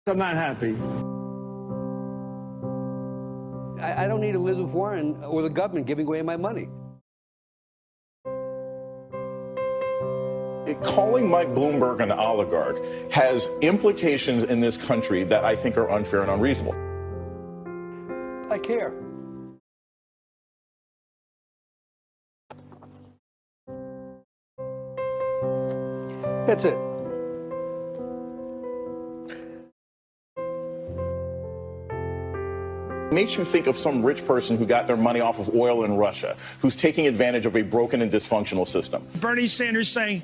I'm not happy. I don't need Elizabeth Warren or the government giving away my money. Calling Mike Bloomberg an oligarch has implications in this country that I think are unfair and unreasonable. I care. That's it. Makes you think of some rich person who got their money off of oil in Russia, who's taking advantage of a broken and dysfunctional system. Bernie Sanders saying,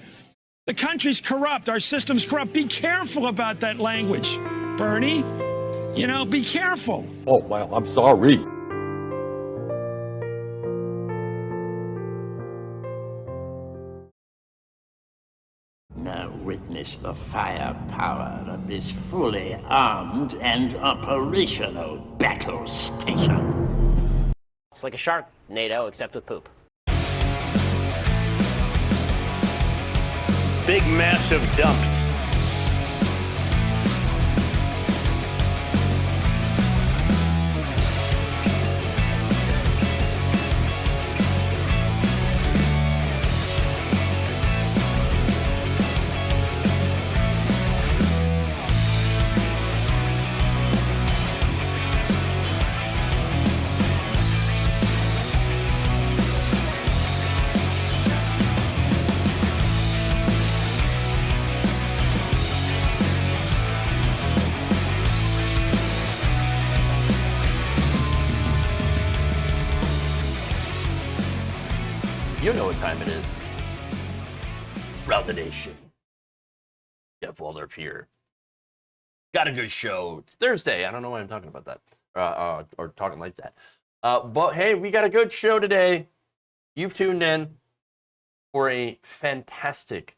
the country's corrupt, our system's corrupt. Be careful about that language, Bernie. You know, be careful. Oh, well, I'm sorry. Now witness the firepower of this fully armed and operational battle station. It's like a Sharknado, except with poop. Big, massive dumps. You know what time it is. Round the nation. Jeff Waldorf here. Got a good show. It's Thursday. I don't know why I'm talking about that. Or talking like that. But hey, we got a good show today. You've tuned in for a fantastic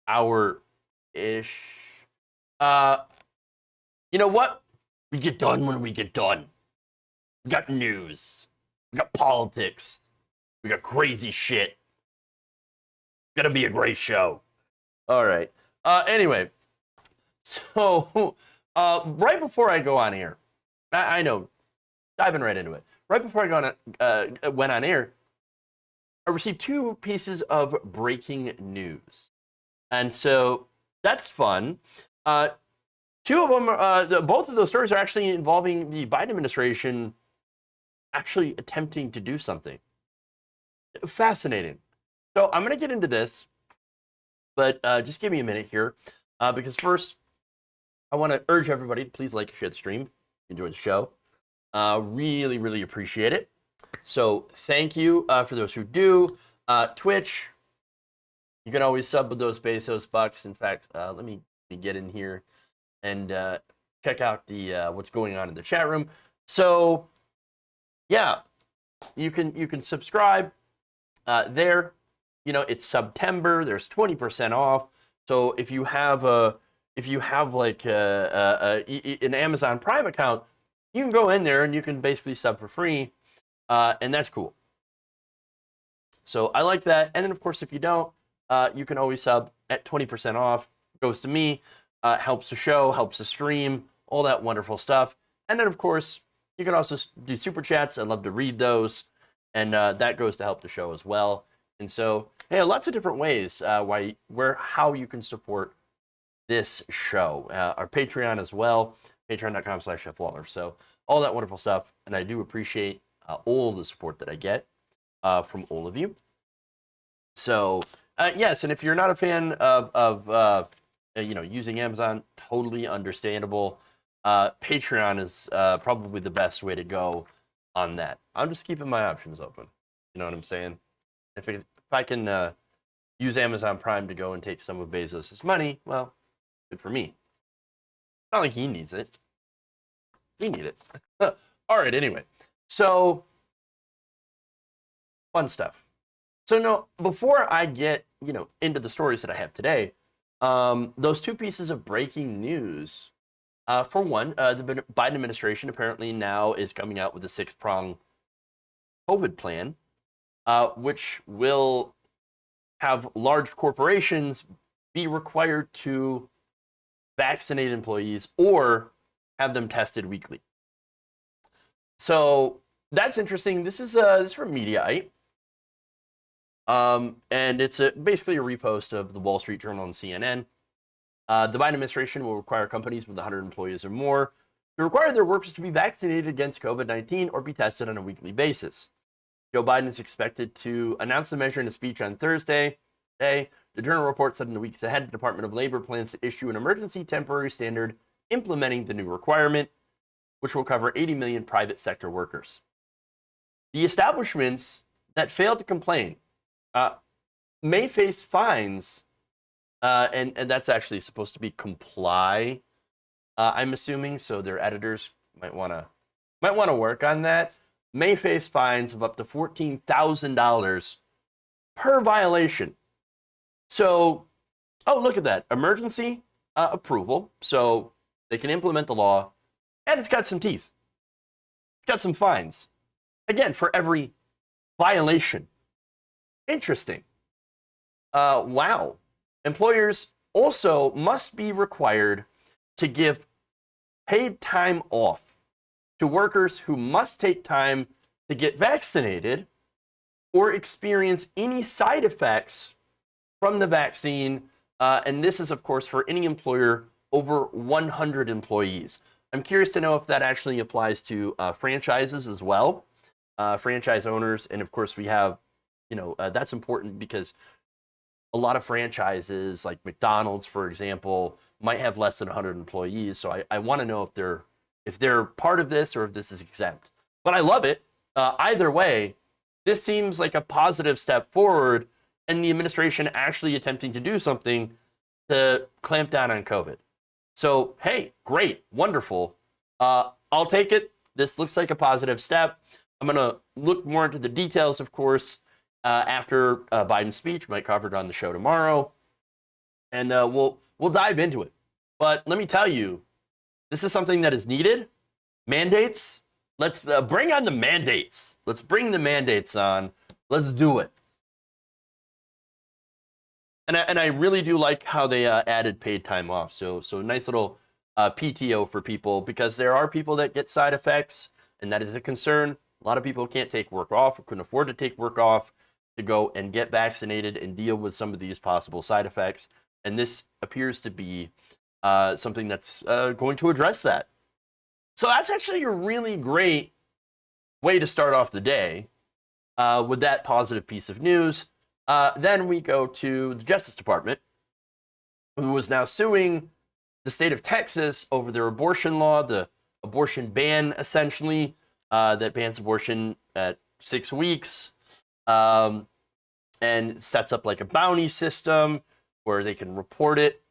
hour-ish. You know what? We get done when we get done. We got news. We got politics. We got crazy shit. Gonna be a great show. All right. Anyway, so right before I go on air, I know, diving right into it. Right before I went on air, I received 2 pieces of breaking news, and so that's fun. 2 of them, both of those stories are actually involving the Biden administration actually attempting to do something. Fascinating. So I'm going to get into this, but just give me a minute here, because first, I want to urge everybody to please like and share the stream. Enjoy the show. Really, really appreciate it. So thank you for those who do. Twitch, you can always sub with those pesos bucks. In fact, let me get in here and check out the what's going on in the chat room. So yeah, you can subscribe. There, you know, it's September. There's 20% off. So if you have like an Amazon Prime account, you can go in there and you can basically sub for free, and that's cool. So I like that. And then of course, if you don't, you can always sub at 20% off. Goes to me, helps the show, helps the stream, all that wonderful stuff. And then of course, you can also do super chats. I love to read those. And that goes to help the show as well. And so, hey, lots of different ways how you can support this show. Our Patreon as well, patreon.com/chefwaldorf. So all that wonderful stuff. And I do appreciate all the support that I get from all of you. So yes, and if you're not a fan of using Amazon, totally understandable. Patreon is probably the best way to go on that. I'm just keeping my options open. You know what I'm saying? If I can use Amazon Prime to go and take some of Bezos' money, well, good for me. Not like he needs it. We need it. All right, anyway. So, fun stuff. So, no, before I get, into the stories that I have today, those 2 pieces of breaking news. For one, the Biden administration apparently now is coming out with a 6-prong COVID plan, which will have large corporations be required to vaccinate employees or have them tested weekly. So that's interesting. This is from Mediaite. And it's basically a repost of the Wall Street Journal and CNN. The Biden administration will require companies with 100 employees or more to require their workers to be vaccinated against COVID-19 or be tested on a weekly basis. Joe Biden is expected to announce the measure in a speech on Thursday. The Journal report said in the weeks ahead, the Department of Labor plans to issue an emergency temporary standard implementing the new requirement, which will cover 80 million private sector workers. The establishments that failed to complain may face fines, and that's actually supposed to be comply, I'm assuming, so their editors might want to work on that. May face fines of up to $14,000 per violation. So, oh, look at that. Emergency approval, so they can implement the law, and it's got some teeth. It's got some fines. Again, for every violation. Interesting. Wow. Employers also must be required to give paid time off to workers who must take time to get vaccinated or experience any side effects from the vaccine. And this is, of course, for any employer over 100 employees. I'm curious to know if that actually applies to franchises as well, franchise owners. And of course, we have, that's important because a lot of franchises like McDonald's, for example, might have less than 100 employees. So I want to know if they're part of this or if this is exempt. But I love it. Either way, this seems like a positive step forward and the administration actually attempting to do something to clamp down on COVID. So, hey, great, wonderful. I'll take it. This looks like a positive step. I'm going to look more into the details, of course, after Biden's speech. Might cover it on the show tomorrow. And we'll dive into it. But let me tell you, this is something that is needed. Mandates. Let's bring on the mandates. Let's bring the mandates on. Let's do it. And I really do like how they added paid time off. So nice little PTO for people, because there are people that get side effects, and that is a concern. A lot of people can't take work off or couldn't afford to take work off to go and get vaccinated and deal with some of these possible side effects. And this appears to be something that's going to address that. So that's actually a really great way to start off the day with that positive piece of news. Then we go to the Justice Department, who is now suing the state of Texas over their abortion law, the abortion ban, essentially, that bans abortion at 6 weeks, and sets up like a bounty system where they can report it,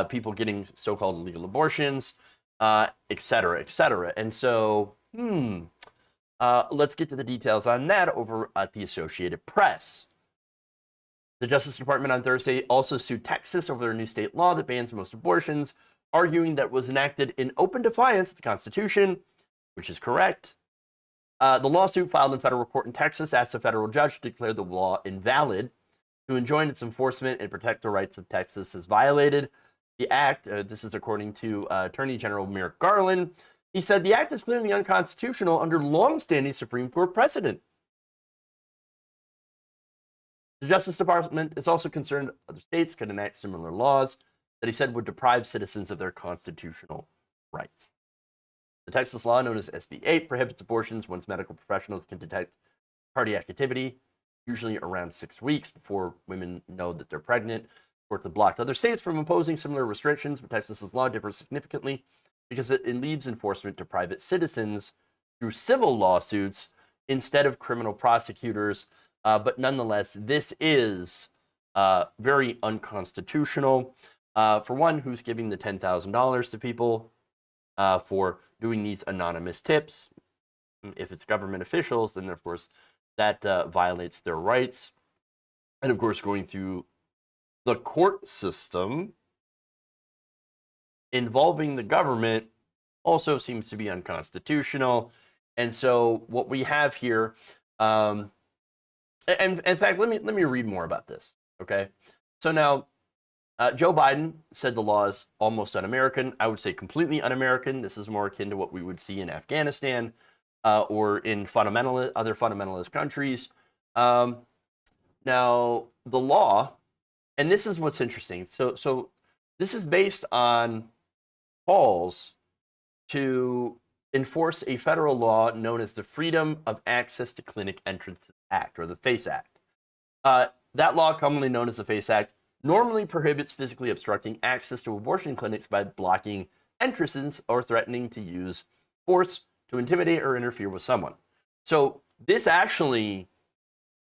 people getting so-called illegal abortions, et cetera, et cetera. And so, let's get to the details on that over at the Associated Press. The Justice Department on Thursday also sued Texas over their new state law that bans most abortions, arguing that it was enacted in open defiance of the Constitution, which is correct. The lawsuit filed in federal court in Texas asked a federal judge to declare the law invalid, to enjoin its enforcement and protect the rights of Texas as violated. The act, this is according to Attorney General Merrick Garland, he said the act is clearly unconstitutional under long-standing Supreme Court precedent. The Justice Department is also concerned other states could enact similar laws that he said would deprive citizens of their constitutional rights. The Texas law, known as SB 8, prohibits abortions once medical professionals can detect cardiac activity, usually around 6 weeks before women know that they're pregnant. Courts have blocked other states from imposing similar restrictions, but Texas's law differs significantly because it leaves enforcement to private citizens through civil lawsuits instead of criminal prosecutors. But nonetheless, this is very unconstitutional. For one, who's giving the $10,000 to people for doing these anonymous tips? If it's government officials, then of course that violates their rights. And of course, going through the court system involving the government also seems to be unconstitutional. And so what we have here, and in fact, let me read more about this. Okay, so now Joe Biden said the law is almost un-American. I would say completely un-American. This is more akin to what we would see in Afghanistan or in other fundamentalist countries. Now, the law, and this is what's interesting. So this is based on calls to enforce a federal law known as the Freedom of Access to Clinic Entrance Act, or the FACE Act. That law, commonly known as the FACE Act, normally prohibits physically obstructing access to abortion clinics by blocking entrances or threatening to use force to intimidate or interfere with someone. So this actually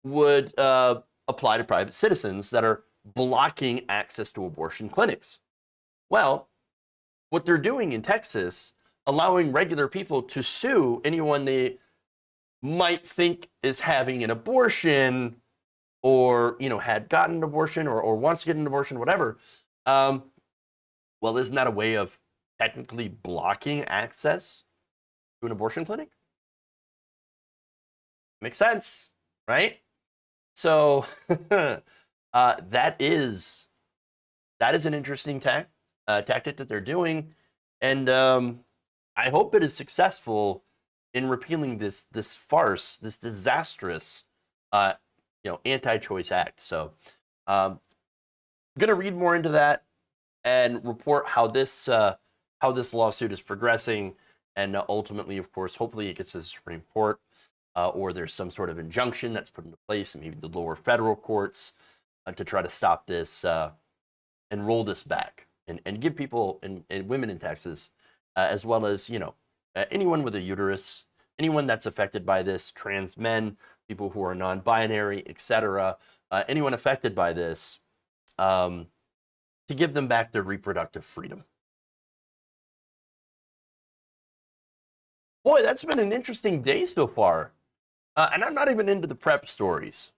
would apply to private citizens that are blocking access to abortion clinics. Well, what they're doing in Texas, allowing regular people to sue anyone they might think is having an abortion or, had gotten an abortion or wants to get an abortion, whatever. Well, isn't that a way of technically blocking access to an abortion clinic? Makes sense, right? So that is an interesting tactic that they're doing, and I hope it is successful in repealing this farce, this disastrous, anti-choice act. So, I'm gonna read more into that and report how this lawsuit is progressing, and ultimately, of course, hopefully it gets to the Supreme Court, or there's some sort of injunction that's put into place, and maybe the lower federal courts to try to stop this and roll this back, and give people and women in Texas, as well as anyone with a uterus, anyone that's affected by this, trans men, people who are non-binary, etc., anyone affected by this, to give them back their reproductive freedom. Boy, that's been an interesting day so far. And I'm not even into the prep stories.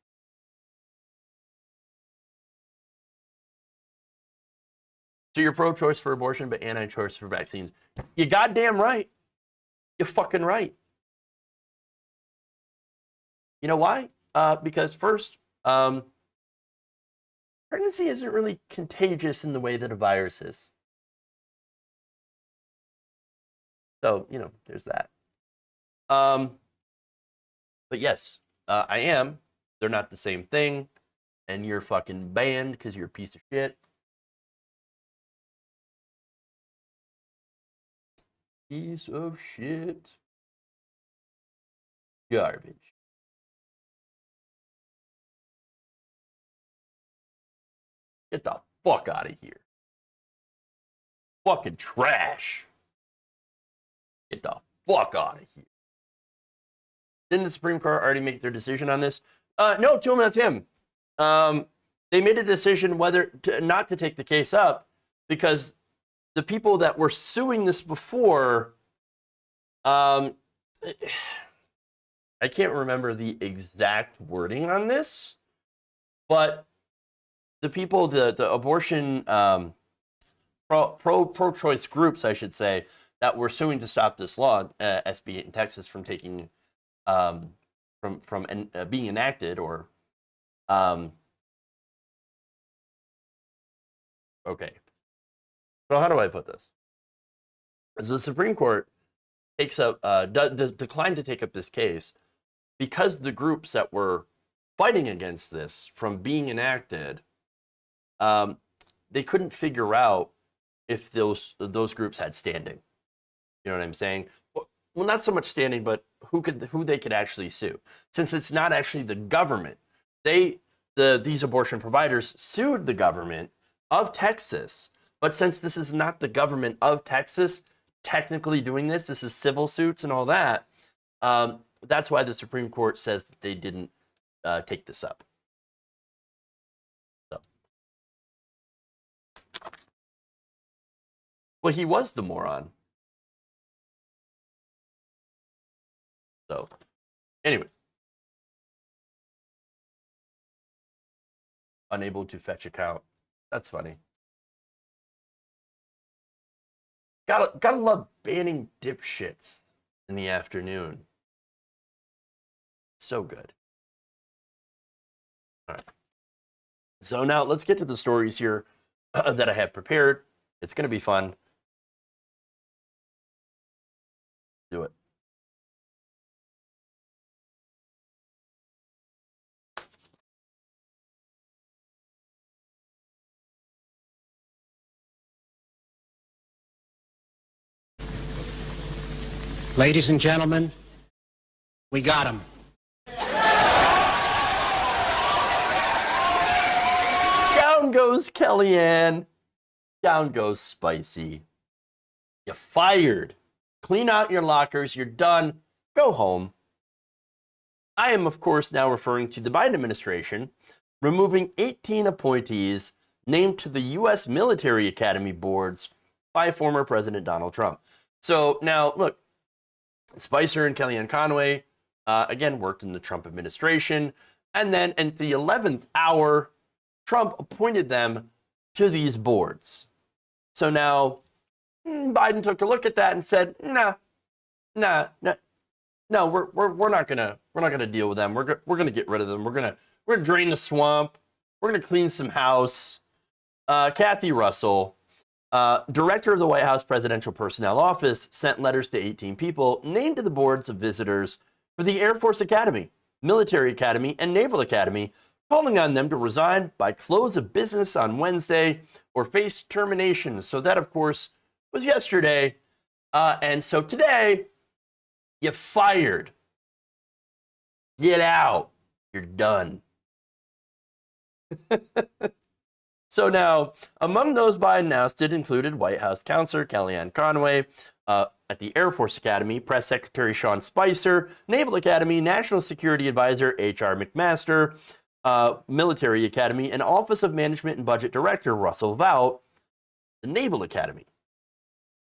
So you're pro-choice for abortion, but anti-choice for vaccines. You goddamn right. You're fucking right. You know why? Because first, pregnancy isn't really contagious in the way that a virus is. So, there's that. But yes, I am. They're not the same thing. And you're fucking banned because you're a piece of shit. Piece of shit. Garbage. Get the fuck out of here. Fucking trash. Get the fuck out of here. Didn't the Supreme Court already make their decision on this? No, Tim. They made a decision whether not to take the case up because the people that were suing this before, I can't remember the exact wording on this, but the people, the abortion pro-choice groups, I should say, that were suing to stop this law, SB 8 in Texas, from taking from being enacted, or okay. So how do I put this? So the Supreme Court takes up declined to take up this case because the groups that were fighting against this from being enacted, they couldn't figure out if those groups had standing. You know what I'm saying? Well, not so much standing, but who they could actually sue. Since it's not actually the government, these abortion providers sued the government of Texas. But since this is not the government of Texas technically doing this is civil suits and all that. That's why the Supreme Court says that they didn't take this up. So. Well, he was the moron. So, anyway. Unable to fetch account. That's funny. Gotta love banning dipshits in the afternoon. So good. All right. So now let's get to the stories here. that I have prepared. It's going to be fun. Do it. Ladies and gentlemen, we got him. Down goes Kellyanne. Down goes Spicy. You're fired. Clean out your lockers. You're done. Go home. I am, of course, now referring to the Biden administration removing 18 appointees named to the U.S. military academy boards by former President Donald Trump. So now, look, Spicer and Kellyanne Conway, again, worked in the Trump administration. And then at the 11th hour, Trump appointed them to these boards. So now Biden took a look at that and said, no, we're not gonna deal with them. We're gonna get rid of them. We're gonna drain the swamp. We're gonna clean some house. Kathy Russell, director of the White House Presidential Personnel Office, sent letters to 18 people named to the boards of visitors for the Air Force Academy, Military Academy, and Naval Academy, calling on them to resign by close of business on Wednesday or face termination. So that, of course, was yesterday. And so today, you're fired. Get out. You're done. So now, among those Biden ousted included White House counselor Kellyanne Conway, at the Air Force Academy, Press Secretary Sean Spicer, Naval Academy, National Security Advisor H.R. McMaster, Military Academy, and Office of Management and Budget Director Russell Vought, the Naval Academy.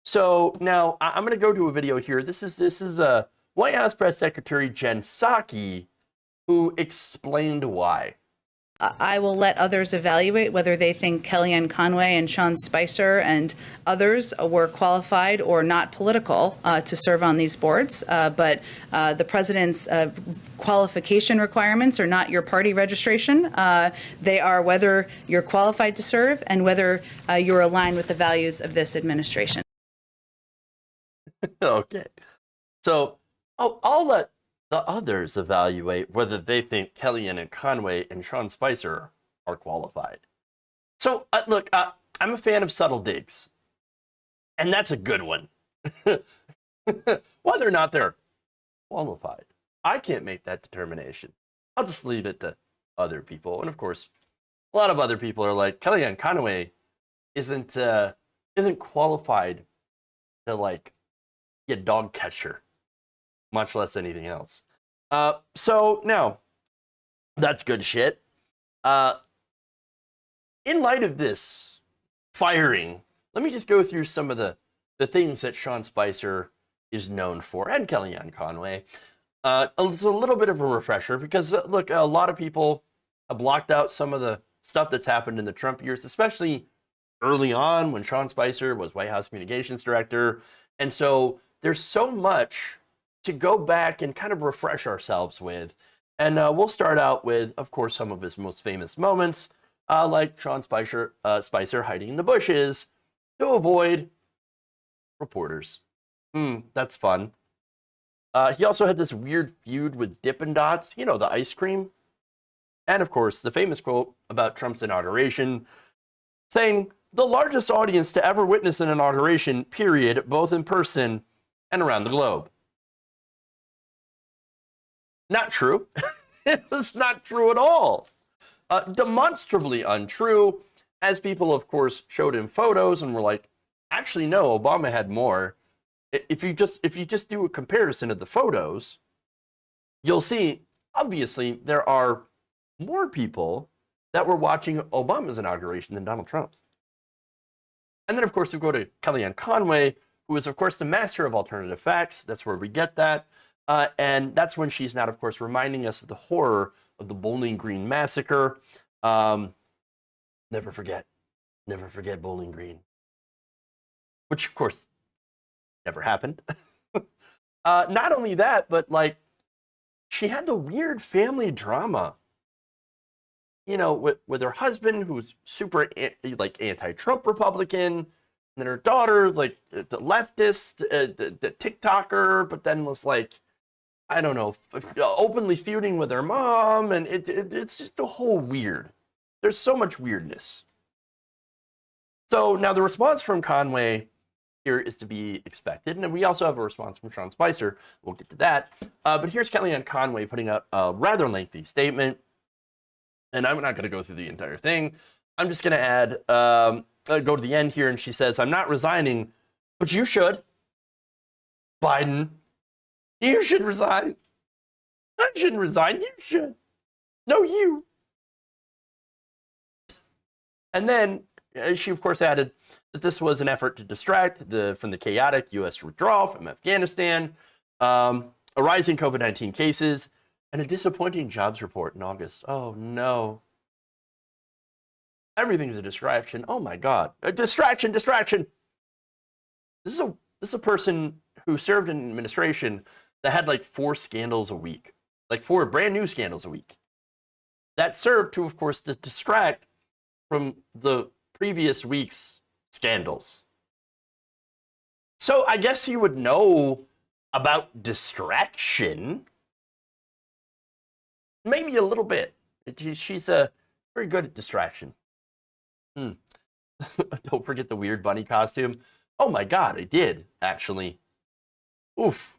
So now I'm going to go to a video here. This is White House Press Secretary Jen Psaki, who explained why. I will let others evaluate whether they think Kellyanne Conway and Sean Spicer and others were qualified or not political to serve on these boards. But the president's qualification requirements are not your party registration. They are whether you're qualified to serve and whether you're aligned with the values of this administration. Okay. So I'll let the others evaluate whether they think Kellyanne and Conway and Sean Spicer are qualified. So, look, I'm a fan of subtle digs, and that's a good one. Whether or not they're qualified, I can't make that determination. I'll just leave it to other people. And of course, a lot of other people are like, Kellyanne Conway isn't qualified to, like, be a dog catcher, much less anything else. So now, that's good shit. In light of this firing, let me just go through some of the things that Sean Spicer is known for, and Kellyanne Conway. It's a little bit of a refresher because, look, a lot of people have blocked out some of the stuff that's happened in the Trump years, especially early on when Sean Spicer was White House Communications Director. And so there's so much to go back and kind of refresh ourselves with. And we'll start out with, of course, some of his most famous moments, like Sean Spicer hiding in the bushes to avoid reporters. That's fun. He also had this weird feud with Dippin' Dots, you know, the ice cream. And, of course, the famous quote about Trump's inauguration, saying, "The largest audience to ever witness an inauguration, period, both in person and around the globe." Not true. It was not true at all. Demonstrably untrue, as people, of course, showed him photos and were like, actually, no, Obama had more. If you just do a comparison of the photos, you'll see, obviously, there are more people that were watching Obama's inauguration than Donald Trump's. And then, of course, we go to Kellyanne Conway, who is, of course, the master of alternative facts. That's where we get that. And that's when she's now, of course, reminding us of the horror of the Bowling Green massacre. Never forget Bowling Green. Which, of course, never happened. Not only that, but, like, she had the weird family drama you know, with her husband, who's super like anti-Trump Republican, and then her daughter, like the leftist, the TikToker, but then was like, I don't know, openly feuding with her mom, and it's just a whole weird. There's so much weirdness. So now the response from Conway here is to be expected, and we also have a response from Sean Spicer. We'll get to that. But here's Kellyanne Conway putting out a rather lengthy statement, and I'm not going to go through the entire thing. I'm just going to add, go to the end here, and she says, "I'm not resigning, but you should. Biden, you should resign. I shouldn't resign. You should. No, you." And then she, of course, added that this was an effort to distract from the chaotic U.S. withdrawal from Afghanistan, a rising COVID-19 cases, and a disappointing jobs report in August. Oh, no. Everything's a distraction. Oh, my God. A distraction. This is a person who served in an administration that had like 4 scandals a week, like 4 brand new scandals a week. That served to, of course, to distract from the previous week's scandals. So I guess you would know about distraction. Maybe a little bit. She's very good at distraction. Don't forget the weird bunny costume. Oh my God, I did, actually. Oof.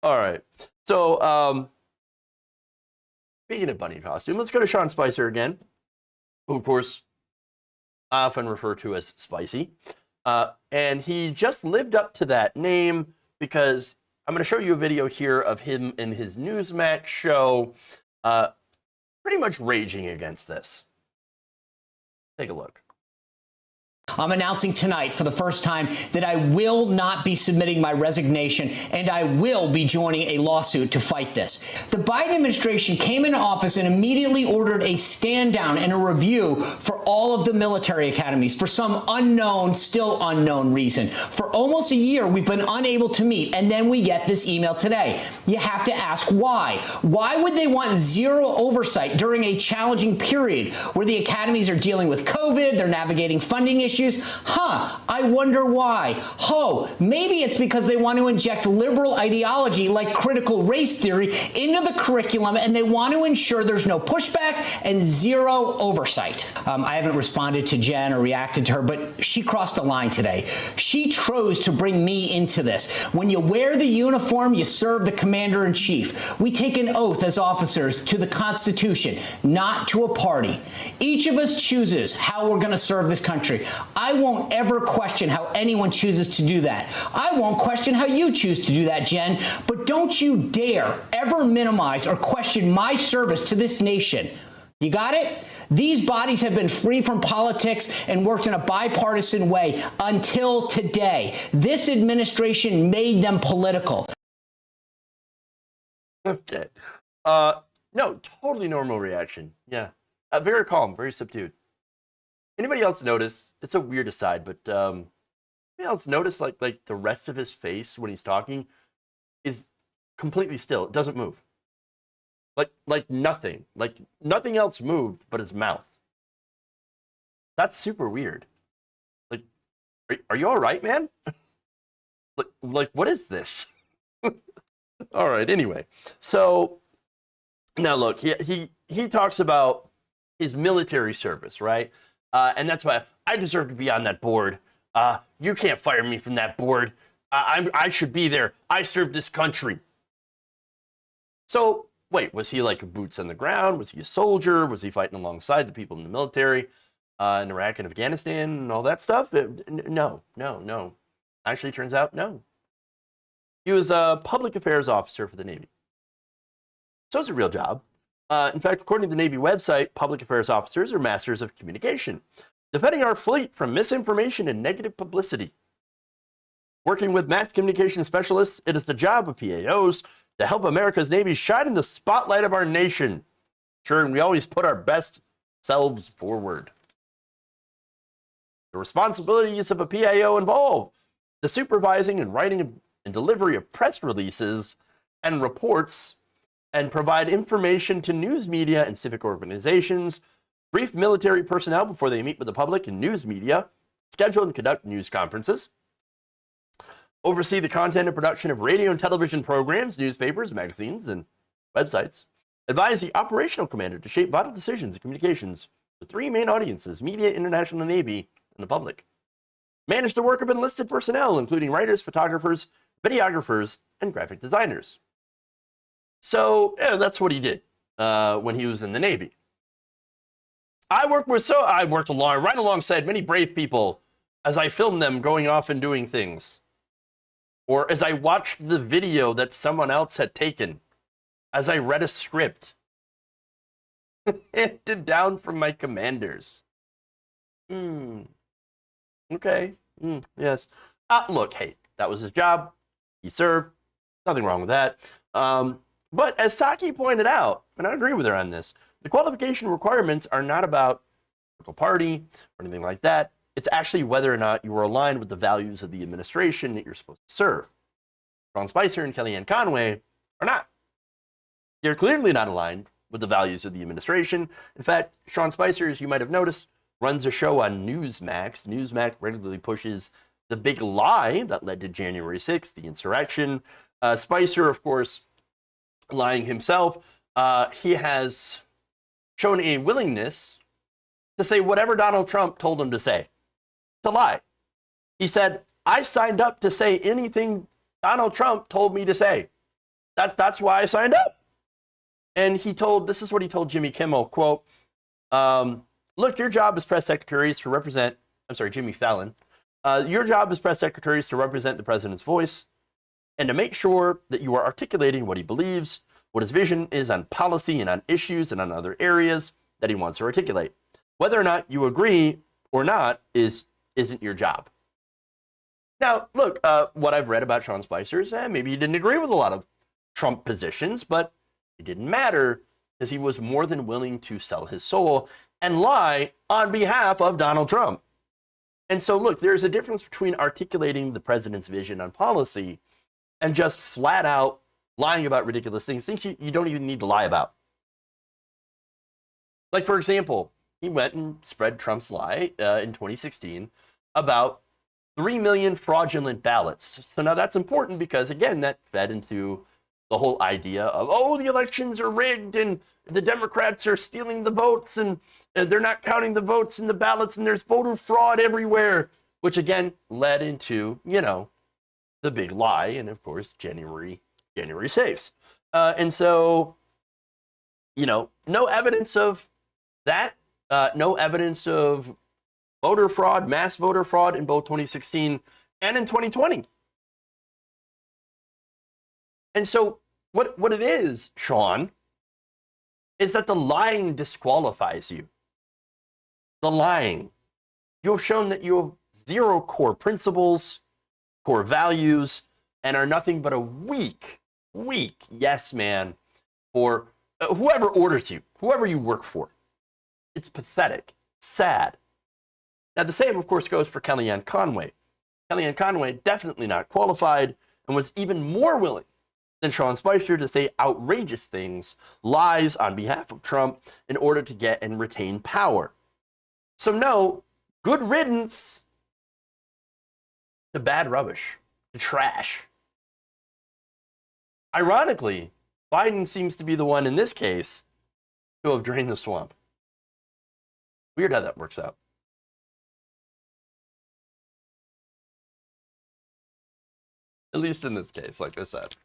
All right. So, speaking of bunny costume, let's go to Sean Spicer again, who, of course, I often refer to as Spicy. And he just lived up to that name because I'm going to show you a video here of him in his Newsmax show, pretty much raging against this. Take a look. I'm announcing tonight for the first time that I will not be submitting my resignation, and I will be joining a lawsuit to fight this. The Biden administration came into office and immediately ordered a stand down and a review for all of the military academies for some unknown, still unknown reason. For almost a year, we've been unable to meet, and then we get this email today. You have to ask why. Why would they want zero oversight during a challenging period where the academies are dealing with COVID, they're navigating funding issues? I wonder why. Maybe it's because they want to inject liberal ideology like critical race theory into the curriculum, and they want to ensure there's no pushback and zero oversight. I haven't responded to Jen or reacted to her, but she crossed a line today. She chose to bring me into this. When you wear the uniform, you serve the commander-in-chief. We take an oath as officers to the Constitution, not to a party. Each of us chooses how we're going to serve this country. I won't ever question how anyone chooses to do that. I won't question how you choose to do that, Jen. But don't you dare ever minimize or question my service to this nation. You got it? These bodies have been free from politics and worked in a bipartisan way until today. This administration made them political. Okay. No, totally normal reaction. Yeah. Very calm, very subdued. Anybody else notice? It's a weird aside, but anybody else notice like the rest of his face when he's talking is completely still. It doesn't move. Like nothing. Like nothing else moved but his mouth. That's super weird. Like, are you all right, man? like what is this? All right. Anyway, so now look, he talks about his military service, right? And that's why I deserve to be on that board. You can't fire me from that board. I should be there. I served this country. So, wait, was he like boots on the ground? Was he a soldier? Was he fighting alongside the people in the military in Iraq and Afghanistan and all that stuff? No. Actually, turns out, no. He was a public affairs officer for the Navy. So it's a real job. In fact, according to the Navy website, public affairs officers are masters of communication, defending our fleet from misinformation and negative publicity. Working with mass communication specialists, it is the job of PAOs to help America's Navy shine in the spotlight of our nation. Sure, and we always put our best selves forward. The responsibilities of a PAO involve the supervising and writing and delivery of press releases and reports and provide information to news media and civic organizations, brief military personnel before they meet with the public and news media, schedule and conduct news conferences, oversee the content and production of radio and television programs, newspapers, magazines, and websites, advise the operational commander to shape vital decisions and communications with three main audiences: media, international Navy, and the public. Manage the work of enlisted personnel, including writers, photographers, videographers, and graphic designers. So yeah, that's what he did when he was in the Navy. I worked right alongside many brave people as I filmed them going off and doing things, or as I watched the video that someone else had taken, as I read a script handed down from my commanders. Okay. Yes. Look, hey, that was his job. He served. Nothing wrong with that. But as Saki pointed out, and I agree with her on this, the qualification requirements are not about political party or anything like that. It's actually whether or not you are aligned with the values of the administration that you're supposed to serve. Sean Spicer and Kellyanne Conway are not. They're clearly not aligned with the values of the administration. In fact, Sean Spicer, as you might have noticed, runs a show on Newsmax. Newsmax regularly pushes the big lie that led to January 6th, the insurrection. Spicer, of course, lying himself, he has shown a willingness to say whatever Donald Trump told him to say, to lie. He said, I signed up to say anything Donald Trump told me to say. That's why I signed up. And this is what he told Jimmy Kimmel, quote, look, your job as press secretary is to represent, Jimmy Fallon, your job as press secretary is to represent the president's voice and to make sure that you are articulating what he believes, what his vision is on policy and on issues and on other areas that he wants to articulate. Whether or not you agree or not isn't your job. Now, look, what I've read about Sean Spicer is maybe he didn't agree with a lot of Trump positions, but it didn't matter because he was more than willing to sell his soul and lie on behalf of Donald Trump. And so, look, there's a difference between articulating the president's vision on policy and just flat out lying about ridiculous things you don't even need to lie about. Like, for example, he went and spread Trump's lie in 2016 about 3 million fraudulent ballots. So now that's important because, again, that fed into the whole idea of, oh, the elections are rigged and the Democrats are stealing the votes and they're not counting the votes in the ballots and there's voter fraud everywhere, which again led into, the big lie and, of course, January 6th. And so, no evidence of that, no evidence of voter fraud, mass voter fraud in both 2016 and in 2020. And so what it is, Sean, is that the lying disqualifies you. The lying. You've shown that you have zero core principles, core values, and are nothing but a weak yes man for whoever orders you, whoever you work for. It's pathetic, sad. Now, the same, of course, goes for Kellyanne Conway. Kellyanne Conway definitely not qualified and was even more willing than Sean Spicer to say outrageous things, lies on behalf of Trump in order to get and retain power. So no, good riddance to bad rubbish, to trash. Ironically, Biden seems to be the one in this case to have drained the swamp. Weird how that works out. At least in this case, like I said.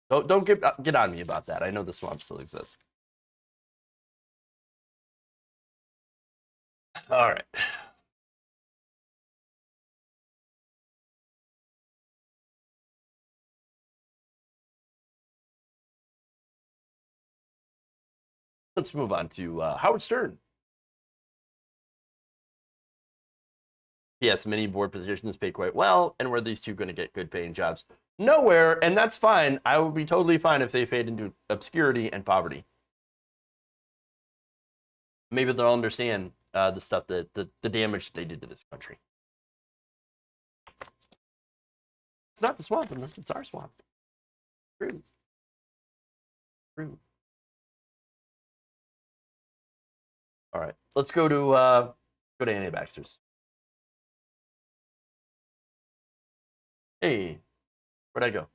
Don't get on me about that. I know the swamp still exists. All right. Let's move on to Howard Stern. Yes, many board positions pay quite well, and were these two going to get good paying jobs? Nowhere, and that's fine. I would be totally fine if they fade into obscurity and poverty. Maybe they'll understand the stuff that the damage that they did to this country. It's not the swamp unless it's our swamp. True. Rude. All right, let's go to Antivaxxers. Hey, where'd I go?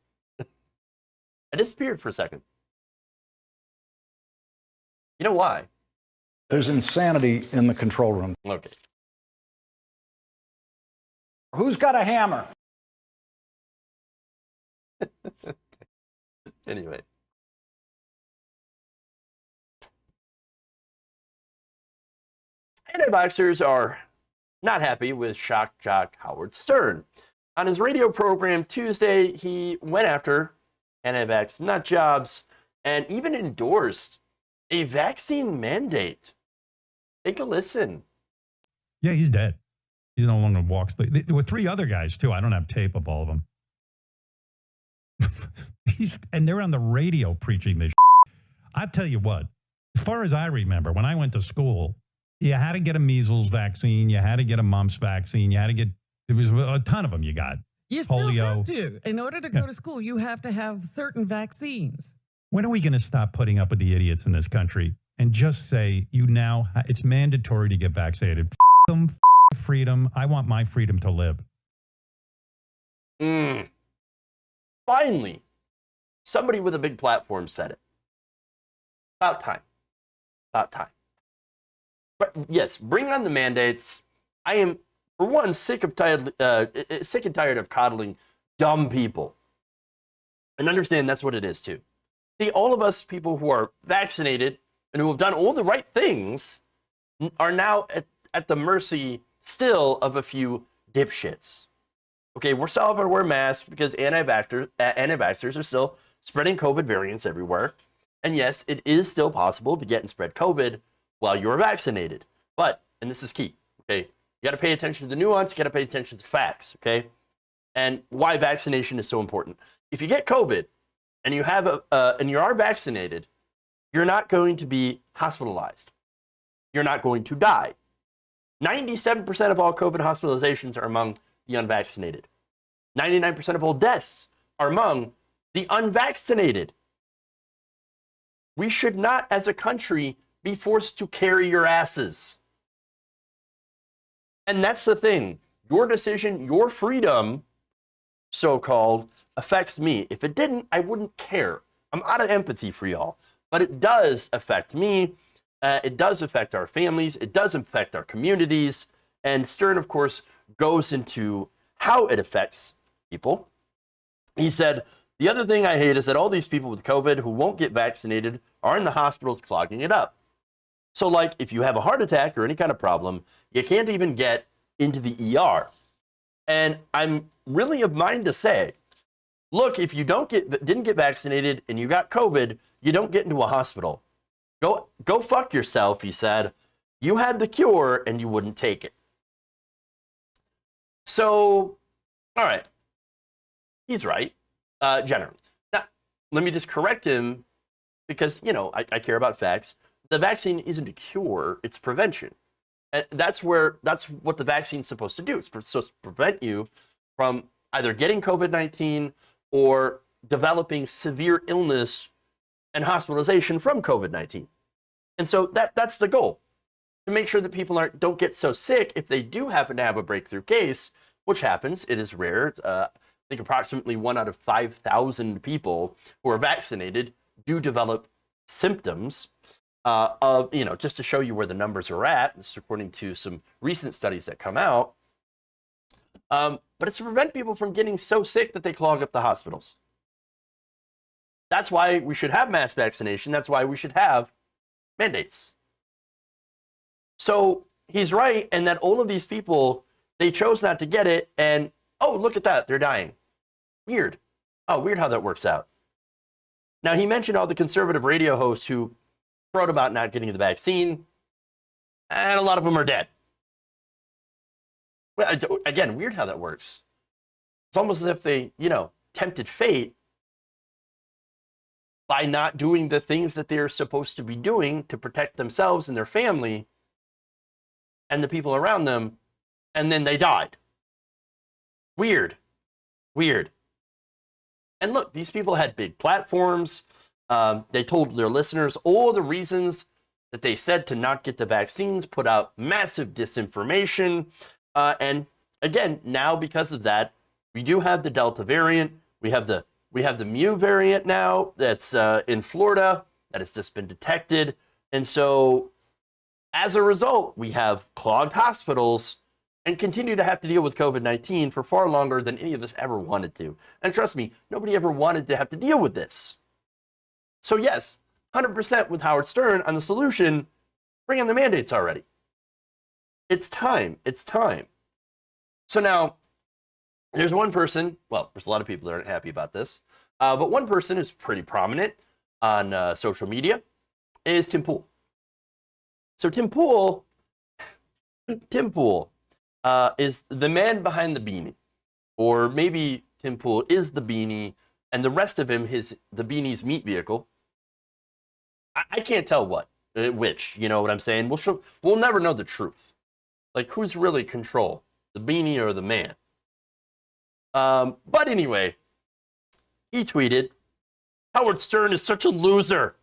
I disappeared for a second. You know why? There's insanity in the control room. Okay. Who's got a hammer? Anyway. Antivaxxers are not happy with shock jock Howard Stern. On his radio program Tuesday, he went after anti-vax nut jobs and even endorsed a vaccine mandate. Take a listen. Yeah, he's dead. He no longer walks. There were 3 other guys, too. I don't have tape of all of them. And they're on the radio preaching this. I tell you what, as far as I remember, when I went to school, you had to get a measles vaccine. You had to get a mumps vaccine. You had to get, there was a ton of them you got. You still have to. In order to go to school, you have to have certain vaccines. When are we going to stop putting up with the idiots in this country and just say, it's mandatory to get vaccinated? Them, freedom. I want my freedom to live. Finally, somebody with a big platform said it. About time. About time. But yes, bring on the mandates. I am, for one, sick and tired of coddling dumb people. And understand that's what it is, too. See, all of us people who are vaccinated and who have done all the right things are now at the mercy still of a few dipshits. Okay, we're still having to wear masks because anti-vaxxers are still spreading COVID variants everywhere. And yes, it is still possible to get and spread COVID while you're vaccinated. But, and this is key, okay, you got to pay attention to the nuance, you got to pay attention to the facts, okay? And why vaccination is so important. If you get COVID and you have and you are vaccinated, you're not going to be hospitalized. You're not going to die. 97% of all COVID hospitalizations are among the unvaccinated. 99% of all deaths are among the unvaccinated. We should not, as a country, be forced to carry your asses. And that's the thing. Your decision, your freedom, so-called, affects me. If it didn't, I wouldn't care. I'm out of empathy for y'all. But it does affect me. It does affect our families. It does affect our communities. And Stern, of course, goes into how it affects people. He said, the other thing I hate is that all these people with COVID who won't get vaccinated are in the hospitals clogging it up. So, like, if you have a heart attack or any kind of problem, you can't even get into the ER. And I'm really of mind to say, look, if you didn't get vaccinated and you got COVID, you don't get into a hospital. Go fuck yourself, he said. You had the cure and you wouldn't take it. So, all right. He's right, generally. Now, let me just correct him because, you know, I care about facts. The vaccine isn't a cure, it's prevention. And that's what the vaccine's supposed to do. It's supposed to prevent you from either getting COVID-19 or developing severe illness and hospitalization from COVID-19. And so that's the goal, to make sure that people don't get so sick if they do happen to have a breakthrough case, which happens. It is rare. I think approximately 1 out of 5,000 people who are vaccinated do develop symptoms of, you know, just to show you where the numbers are at. This is according to some recent studies that come out. But it's to prevent people from getting so sick that they clog up the hospitals. That's why we should have mass vaccination. That's why we should have mandates. So he's right, and that all of these people, they chose not to get it, and oh, look at that, they're dying. Weird. Oh, weird how that works out. Now, he mentioned all the conservative radio hosts who wrote about not getting the vaccine, and a lot of them are dead. Well, again, weird how that works. It's almost as if they, you know, tempted fate by not doing the things that they're supposed to be doing to protect themselves and their family and the people around them, and then they died. Weird. Weird. And look, these people had big platforms. They told their listeners all the reasons that they said to not get the vaccines, put out massive disinformation. And again, now because of that, we do have the Delta variant. We have the Mu variant now that's in Florida that has just been detected. And so as a result, we have clogged hospitals and continue to have to deal with COVID-19 for far longer than any of us ever wanted to. And trust me, nobody ever wanted to have to deal with this. So yes, 100% with Howard Stern on the solution, bring in the mandates already. It's time. It's time. So now, there's one person, well, there's a lot of people that aren't happy about this, but one person who's pretty prominent on social media is Tim Pool. So Tim Pool is the man behind the beanie, or maybe Tim Pool is the beanie, and the rest of him is the beanie's meat vehicle. I can't tell which, you know what I'm saying? We'll never know the truth. Like, who's really control, the beanie or the man? But anyway, he tweeted, Howard Stern is such a loser.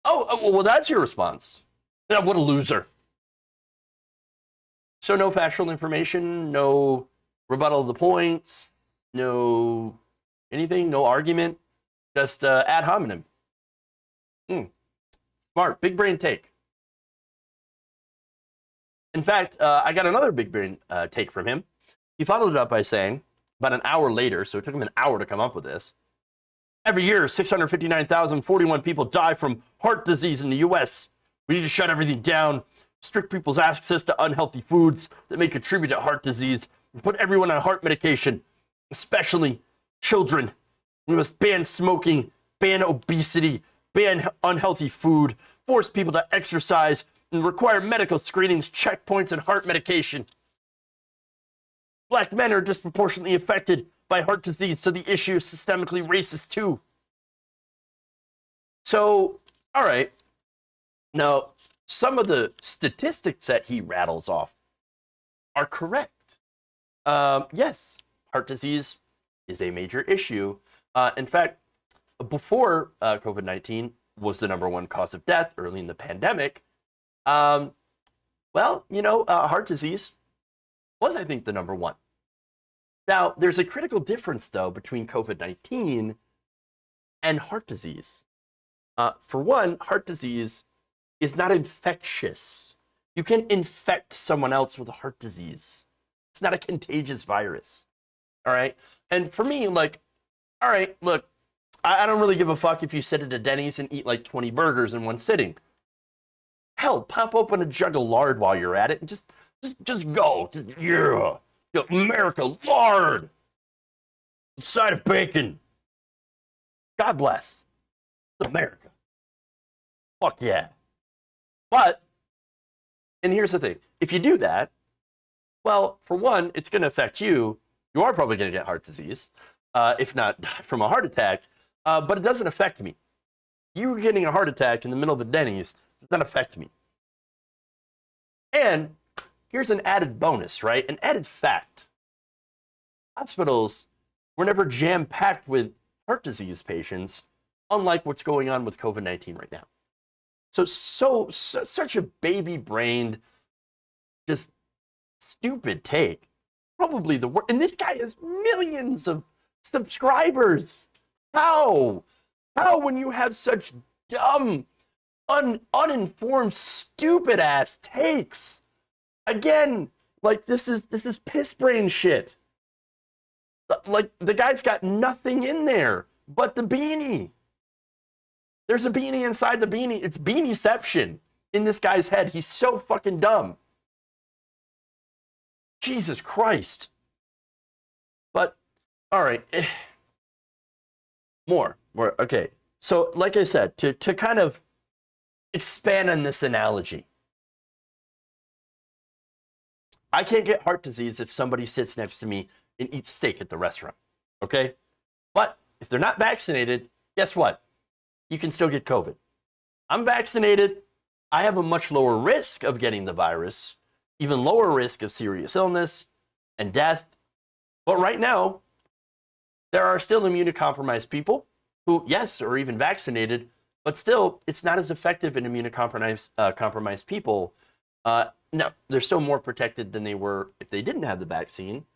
Oh, well, that's your response. Yeah, what a loser. So no factual information, no rebuttal of the points, no anything, no argument, just ad hominem. Smart, big brain take. In fact, I got another big brain take from him. He followed it up by saying, about an hour later, so it took him an hour to come up with this, every year, 659,041 people die from heart disease in the U.S. We need to shut everything down, restrict people's access to unhealthy foods that may contribute to heart disease, and put everyone on heart medication, especially children. We must ban smoking, ban obesity, ban unhealthy food, force people to exercise, and require medical screenings, checkpoints, and heart medication. Black men are disproportionately affected by heart disease, so the issue is systemically racist too. So, all right. Now, some of the statistics that he rattles off are correct. Yes, heart disease is a major issue. In fact, before COVID-19 was the #1 cause of death early in the pandemic, well, you know, heart disease was, I think, the #1. Now, there's a critical difference, though, between COVID-19 and heart disease. For one, heart disease is not infectious. You can infect someone else with heart disease. It's not a contagious virus, all right? And for me, like, all right, look, I don't really give a fuck if you sit at a Denny's and eat like 20 burgers in one sitting. Hell, pop open a jug of lard while you're at it and just go. Yeah. America, lard. Side of bacon. God bless. It's America. Fuck yeah. But, and here's the thing. If you do that, well, for one, it's going to affect you. You are probably going to get heart disease, if not from a heart attack, but it doesn't affect me. You getting a heart attack in the middle of a Denny's does not affect me. And here's an added bonus, right? An added fact. Hospitals were never jam-packed with heart disease patients, unlike what's going on with COVID-19 right now. So such a baby-brained, just stupid take. Probably the worst. And this guy has millions of subscribers. How? How, when you have such dumb, uninformed, stupid-ass takes? Again, like, this is piss brain shit. Like, the guy's got nothing in there but the beanie. There's a beanie inside the beanie. It's beanieception in this guy's head. He's so fucking dumb. Jesus Christ. But, all right. More. Okay. So, like I said, to kind of expand on this analogy, I can't get heart disease if somebody sits next to me and eats steak at the restaurant, okay? But if they're not vaccinated, guess what? You can still get COVID. I'm vaccinated. I have a much lower risk of getting the virus, even lower risk of serious illness and death. But right now, there are still immunocompromised people who, yes, are even vaccinated, but still, it's not as effective in compromised people. No, they're still more protected than they were if they didn't have the vaccine,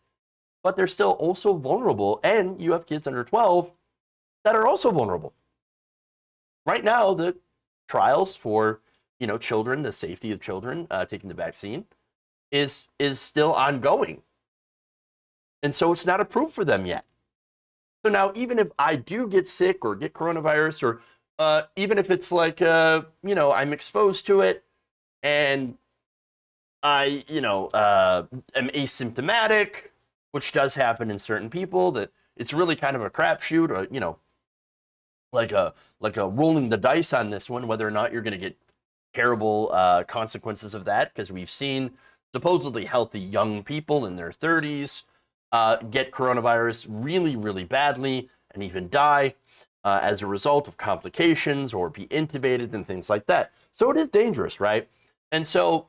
but they're still also vulnerable. And you have kids under 12 that are also vulnerable. Right now, the trials for children, the safety of children taking the vaccine, is still ongoing, and so it's not approved for them yet. So now, even if I do get sick or get coronavirus, or even if it's like I'm exposed to it and I am asymptomatic, which does happen in certain people, that it's really kind of a crapshoot, or like a rolling the dice on this one, whether or not you're going to get terrible consequences of that, because we've seen supposedly healthy young people in their 30s get coronavirus really, really badly and even die as a result of complications or be intubated and things like that. So it is dangerous, right? And so,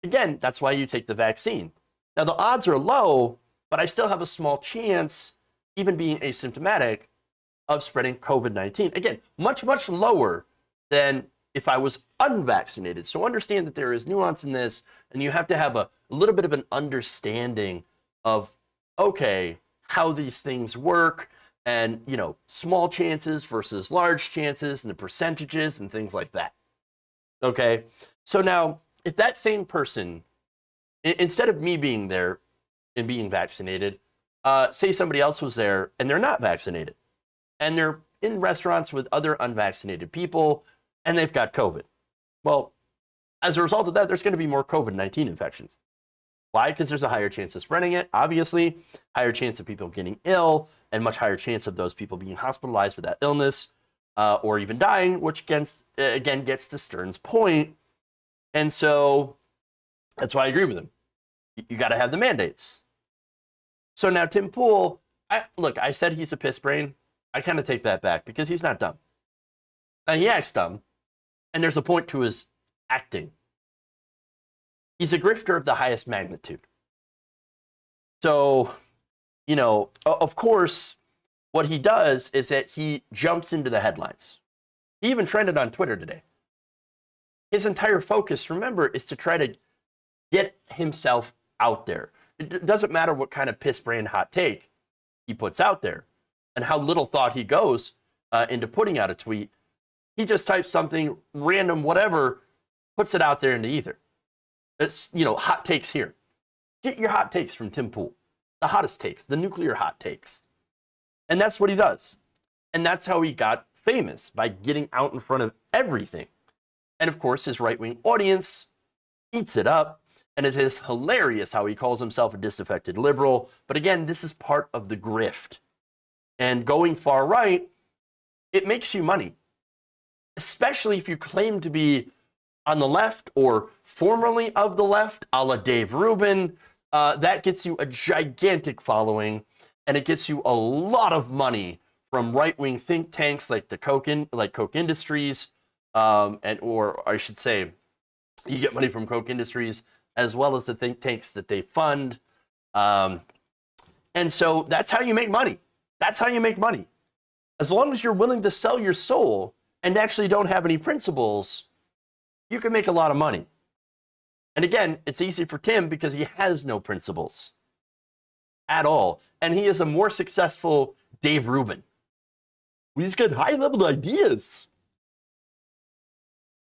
again, that's why you take the vaccine. Now, the odds are low, but I still have a small chance, even being asymptomatic, of spreading COVID-19. Again, much, much lower than if I was unvaccinated. So understand that there is nuance in this, and you have to have a little bit of an understanding of, okay, how these things work, and, small chances versus large chances, and the percentages and things like that. Okay? So now, if that same person, instead of me being there and being vaccinated, say somebody else was there and they're not vaccinated, and they're in restaurants with other unvaccinated people, and they've got COVID. Well, as a result of that, there's going to be more COVID-19 infections. Why? Because there's a higher chance of spreading it, obviously, higher chance of people getting ill, and much higher chance of those people being hospitalized for that illness, or even dying, which again gets to Stern's point. And so that's why I agree with him. You got to have the mandates. So now Tim Pool, I said he's a piss brain. I kind of take that back, because he's not dumb. He acts dumb, and there's a point to his acting. He's a grifter of the highest magnitude. So, of course, what he does is that he jumps into the headlines. He even trended on Twitter today. His entire focus, remember, is to try to get himself out there. It doesn't matter what kind of piss brain hot take he puts out there and how little thought he goes into putting out a tweet. He just types something random, whatever, puts it out there in the ether. It's, hot takes here. Get your hot takes from Tim Pool. The hottest takes, the nuclear hot takes. And that's what he does. And that's how he got famous, by getting out in front of everything. And of course, his right-wing audience eats it up. And it is hilarious how he calls himself a disaffected liberal. But again, this is part of the grift. And going far right, it makes you money. Especially if you claim to be on the left or formerly of the left, a la Dave Rubin. That gets you a gigantic following, and it gets you a lot of money from right-wing think tanks like Koch Industries, or I should say, you get money from Koch Industries as well as the think tanks that they fund. And so that's how you make money. That's how you make money. As long as you're willing to sell your soul and actually don't have any principles, you can make a lot of money. And again, it's easy for Tim because he has no principles at all. And he is a more successful Dave Rubin. He's got high-level ideas.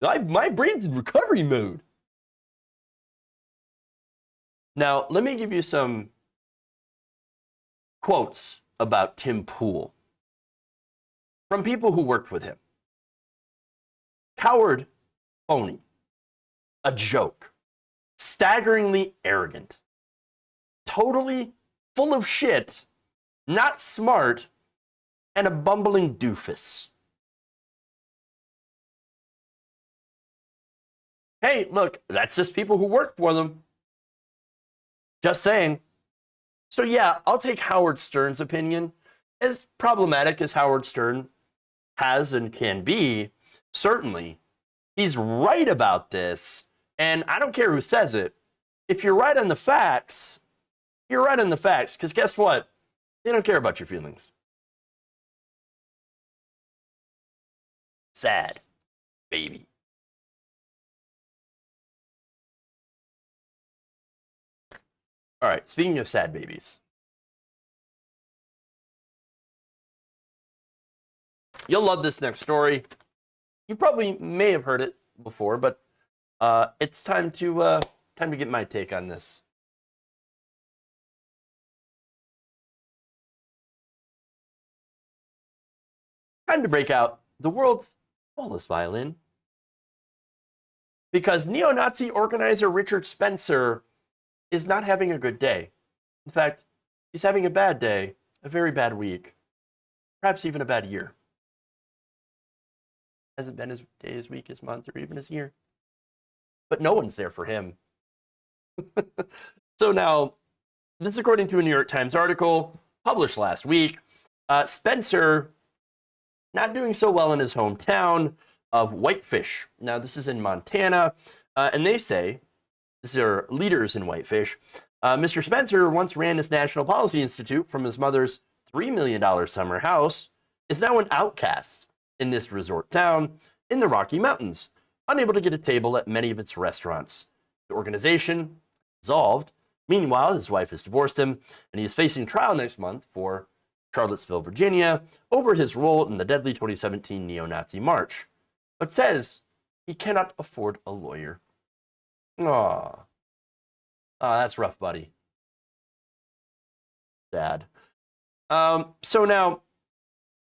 My brain's in recovery mode. Now, let me give you some quotes about Tim Pool from people who worked with him. Coward, phony, a joke, staggeringly arrogant, totally full of shit, not smart, and a bumbling doofus. Hey, look, that's just people who work for them. Just saying. So yeah, I'll take Howard Stern's opinion. As problematic as Howard Stern has and can be, certainly, he's right about this. And I don't care who says it. If you're right on the facts, you're right on the facts. Because guess what? They don't care about your feelings. Sad baby. All right, speaking of sad babies. You'll love this next story. You probably may have heard it before, but it's time to get my take on this. Time to break out the world's smallest violin. Because neo-Nazi organizer Richard Spencer is not having a good day. In fact, he's having a bad day, a very bad week, perhaps even a bad year. Hasn't been his day, his week, his month, or even his year. But no one's there for him. So now, this is according to a New York Times article published last week. Spencer not doing so well in his hometown of Whitefish. Now, this is in Montana, and they say, these are leaders in Whitefish, Mr. Spencer once ran his National Policy Institute from his mother's $3 million summer house, is now an outcast in this resort town in the Rocky Mountains, unable to get a table at many of its restaurants. The organization dissolved. Meanwhile, his wife has divorced him, and he is facing trial next month for Charlottesville, Virginia, over his role in the deadly 2017 neo-Nazi march, but says he cannot afford a lawyer. Aww. That's rough, buddy. Sad. So now,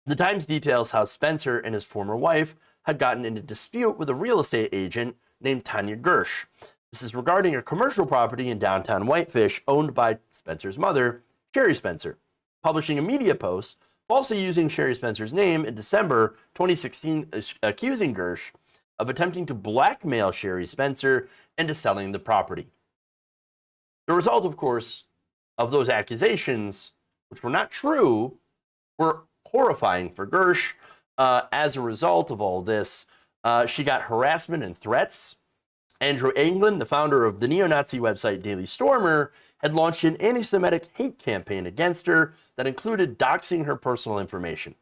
the Times details how Spencer and his former wife had gotten into dispute with a real estate agent named Tanya Gersh. This is regarding a commercial property in downtown Whitefish owned by Spencer's mother, Sherry Spencer, publishing a media post falsely using Sherry Spencer's name in December 2016, accusing Gersh of attempting to blackmail Sherry Spencer into selling the property. The result, of course, of those accusations, which were not true, were horrifying for Gersh. As a result of all this, she got harassment and threats. Andrew Anglin, the founder of the neo-Nazi website Daily Stormer, had launched an anti-Semitic hate campaign against her that included doxing her personal information.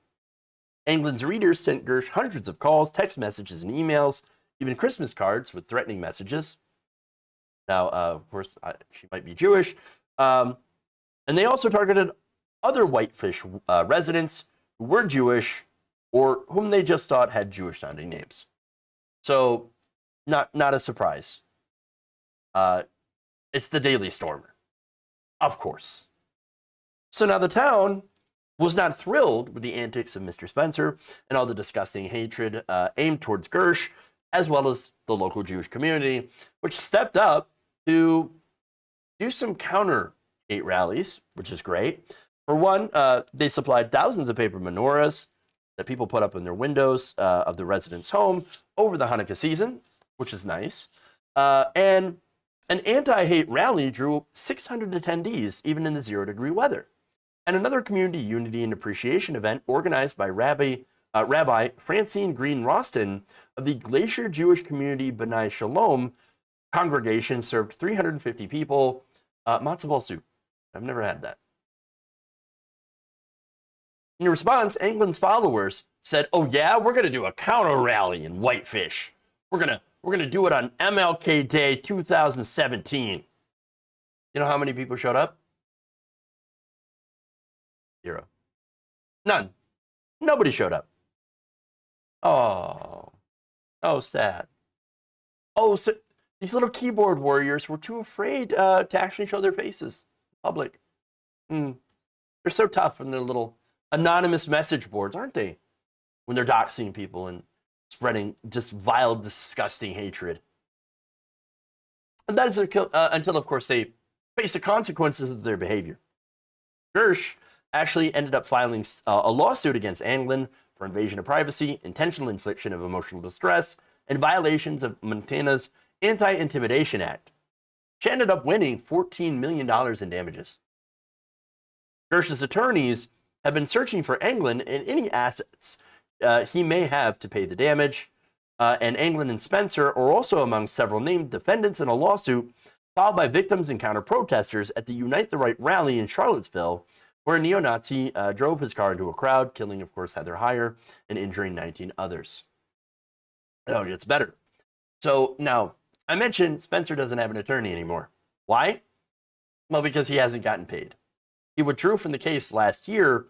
Anglin's readers sent Gersh hundreds of calls, text messages, and emails, even Christmas cards with threatening messages. Now, of course, she might be Jewish. And they also targeted other Whitefish residents who were Jewish or whom they just thought had Jewish-sounding names. So, not a surprise. It's the Daily Stormer. Of course. So now the town was not thrilled with the antics of Mr. Spencer and all the disgusting hatred aimed towards Gersh, as well as the local Jewish community, which stepped up to do some counter hate rallies, which is great. For one, they supplied thousands of paper menorahs that people put up in their windows of the residents' home over the Hanukkah season, which is nice. And an anti-hate rally drew 600 attendees, even in the 0-degree weather. And another community unity and appreciation event organized by Rabbi Francine Green Roston of the Glacier Jewish Community B'nai Shalom congregation served 350 people matzo ball soup. I've never had that. In response, Anglin's followers said, "Oh yeah, we're going to do a counter rally in Whitefish. We're going to do it on MLK Day 2017. You know how many people showed up? 0. None. Nobody showed up. Oh, sad. Oh, so these little keyboard warriors were too afraid to actually show their faces in public. They're so tough in their little anonymous message boards, aren't they? When they're doxing people and spreading just vile, disgusting hatred. And that is until, of course, they face the consequences of their behavior. Gersh actually ended up filing a lawsuit against Anglin for invasion of privacy, intentional infliction of emotional distress, and violations of Montana's Anti-Intimidation Act. She ended up winning $14 million in damages. Gersh's attorneys have been searching for Anglin and any assets he may have to pay the damage. And Anglin and Spencer are also among several named defendants in a lawsuit filed by victims and counter-protesters at the Unite the Right rally in Charlottesville, where a neo-Nazi drove his car into a crowd, killing, of course, Heather Heyer and injuring 19 others. Oh, it gets better. So now, I mentioned Spencer doesn't have an attorney anymore. Why? Well, because he hasn't gotten paid. He withdrew from the case last year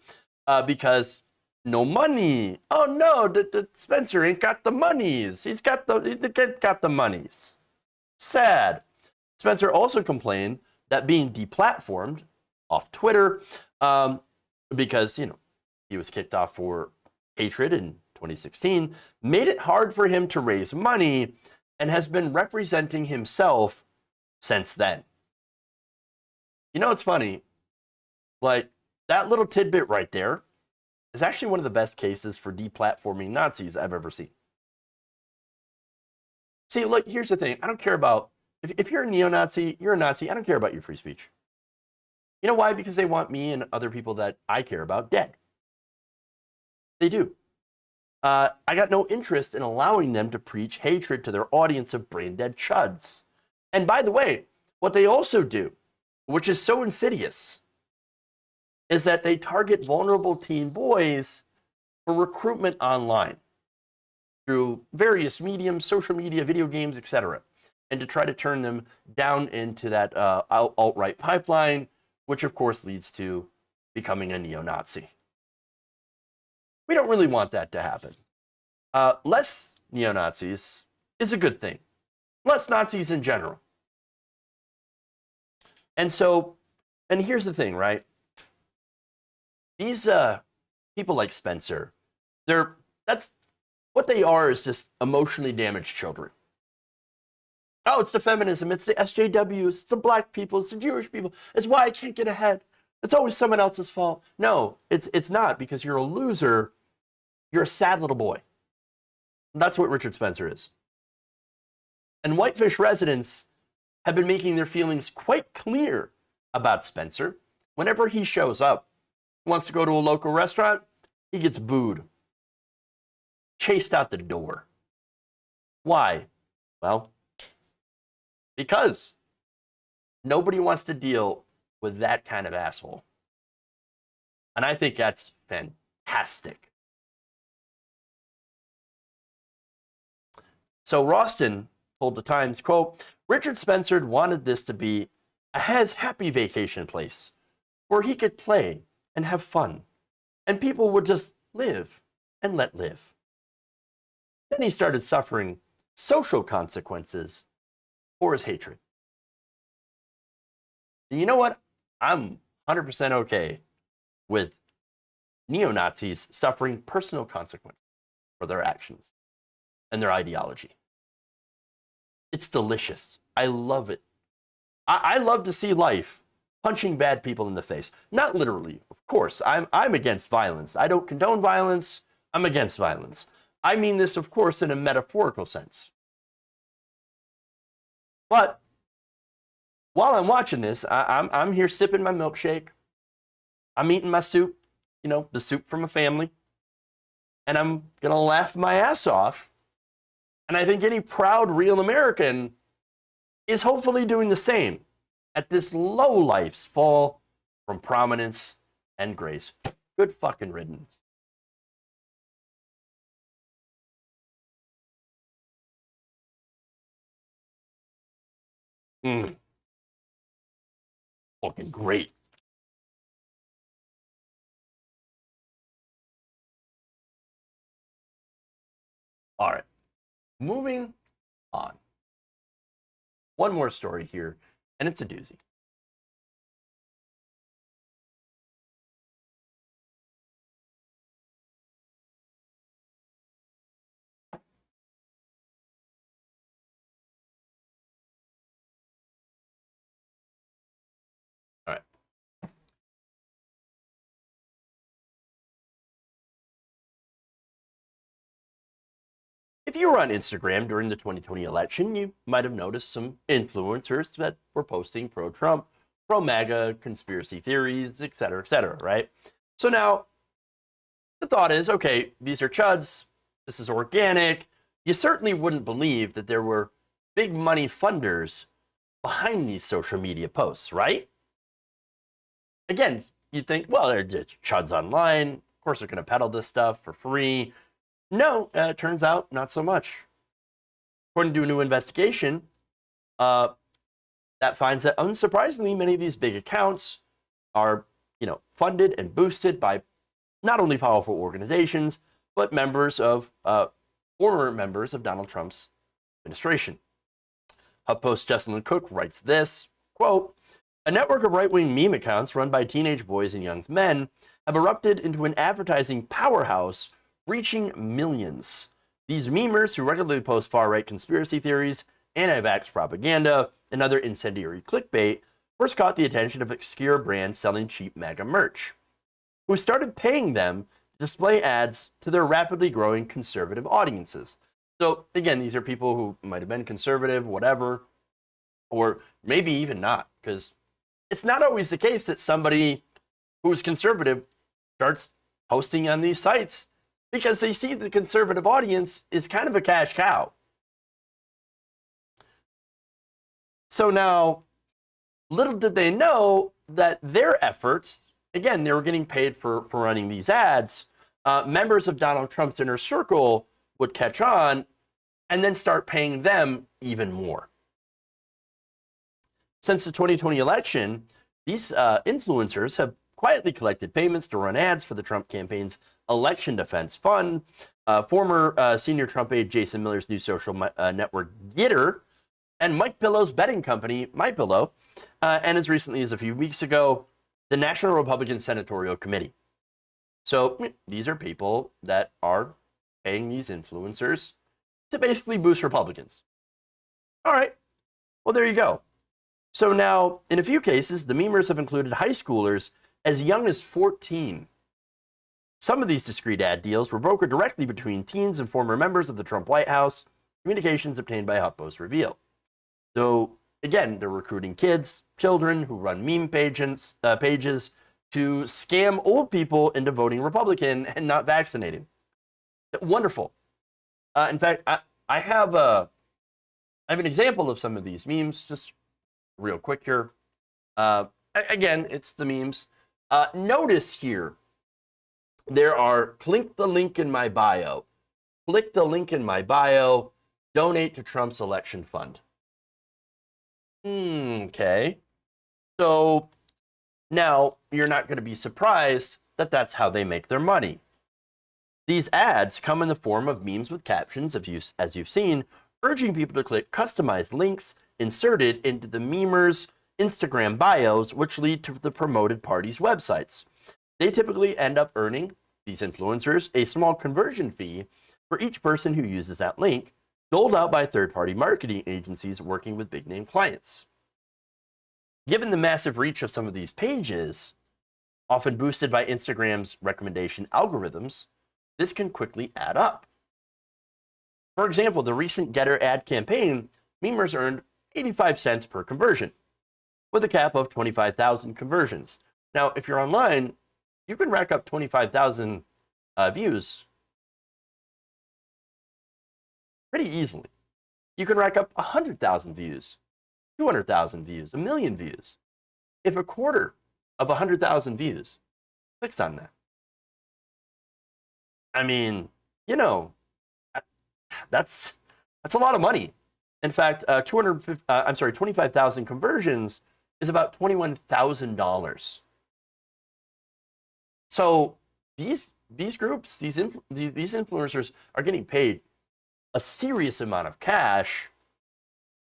because no money. Oh no, Spencer ain't got the monies. He got the monies. Sad. Spencer also complained that being deplatformed off Twitter because, he was kicked off for hatred in 2016, made it hard for him to raise money and has been representing himself since then. It's funny. Like, that little tidbit right there is actually one of the best cases for deplatforming Nazis I've ever seen. See, look, here's the thing. I don't care about, if you're a neo-Nazi, you're a Nazi. I don't care about your free speech. You know why? Because they want me and other people that I care about dead. They do. I got no interest in allowing them to preach hatred to their audience of brain-dead chuds. And by the way, what they also do, which is so insidious, is that they target vulnerable teen boys for recruitment online through various mediums, social media, video games, etc., and to try to turn them down into that alt-right pipeline, which of course leads to becoming a neo-Nazi. We don't really want that to happen. Less neo-Nazis is a good thing. Less Nazis in general. And here's the thing, right? These people like Spencer, that's what they are, is just emotionally damaged children. Oh, it's the feminism, it's the SJWs, it's the black people, it's the Jewish people. It's why I can't get ahead. It's always someone else's fault. No, it's not, because you're a loser. You're a sad little boy. That's what Richard Spencer is. And Whitefish residents have been making their feelings quite clear about Spencer. Whenever he shows up, wants to go to a local restaurant, he gets booed. Chased out the door. Why? Well, because nobody wants to deal with that kind of asshole. And I think that's fantastic. So Roston told the Times, quote, Richard Spencer wanted this to be a happy vacation place where he could play and have fun, and people would just live and let live. Then he started suffering social consequences for his hatred. And you know what? I'm 100% okay with neo-Nazis suffering personal consequences for their actions and their ideology. It's delicious. I love it. I love to see life punching bad people in the face. Not literally, of course. I'm against violence. I don't condone violence. I'm against violence. I mean this, of course, in a metaphorical sense. But while I'm watching this, I'm here sipping my milkshake. I'm eating my soup, the soup from a family. And I'm going to laugh my ass off. And I think any proud, real American is hopefully doing the same at this lowlife's fall from prominence and grace. Good fucking riddance. Fucking great. All right. Moving on. One more story here, and it's a doozy. All right. If you were on Instagram during the 2020 election, you might have noticed some influencers that were posting pro-Trump, pro-MAGA conspiracy theories, etc., right? So now, the thought is, okay, these are chuds, this is organic. You certainly wouldn't believe that there were big money funders behind these social media posts, right? Again, you'd think, well, they're just chuds online. Of course, they're going to peddle this stuff for free. No, it turns out not so much. According to a new investigation, that finds that unsurprisingly, many of these big accounts are, funded and boosted by not only powerful organizations, but former members of Donald Trump's administration. HuffPost Jesselyn Cook writes this, quote, "A network of right-wing meme accounts run by teenage boys and young men have erupted into an advertising powerhouse reaching millions. These memers, who regularly post far-right conspiracy theories, anti-vax propaganda, and other incendiary clickbait, first caught the attention of obscure brands selling cheap MAGA merch, who started paying them to display ads to their rapidly growing conservative audiences." So again, these are people who might have been conservative, whatever, or maybe even not, because it's not always the case that somebody who's conservative starts posting on these sites because they see the conservative audience is kind of a cash cow. So now, little did they know that their efforts, again, they were getting paid for running these ads. Members of Donald Trump's inner circle would catch on and then start paying them even more. Since the 2020 election, these influencers have quietly collected payments to run ads for the Trump campaign's election defense fund. Former senior Trump aide Jason Miller's new social network Gitter, and Mike Pillow's betting company, MyPillow, and as recently as a few weeks ago, the National Republican Senatorial Committee. So these are people that are paying these influencers to basically boost Republicans. All right, well, there you go. So now, in a few cases, the memers have included high schoolers as young as 14. Some of these discreet ad deals were brokered directly between teens and former members of the Trump White House, communications obtained by HuffPost reveal. So again, they're recruiting children who run meme pages to scam old people into voting Republican and not vaccinating. Wonderful. In fact, I have an example of some of these memes, just real quick here. Again, it's the memes. Notice here, there are click the link in my bio. Click the link in my bio. Donate to Trump's election fund. Okay. So now you're not going to be surprised that that's how they make their money. These ads come in the form of memes with captions, as you've seen, urging people to click customized links inserted into the memers' Instagram bios, which lead to the promoted parties' websites. They typically end up earning, these influencers, a small conversion fee for each person who uses that link, doled out by third-party marketing agencies working with big-name clients. Given the massive reach of some of these pages, often boosted by Instagram's recommendation algorithms, this can quickly add up. For example, the recent Getter ad campaign, memers earned 85 cents per conversion, with a cap of 25,000 conversions. Now, if you're online, you can rack up 25,000 views pretty easily. You can rack up 100,000 views, 200,000 views, 1 million views. If a quarter of 100,000 views clicks on that, I mean, that's a lot of money. In fact, 25,000 conversions is about $21,000. So these groups, these influencers are getting paid a serious amount of cash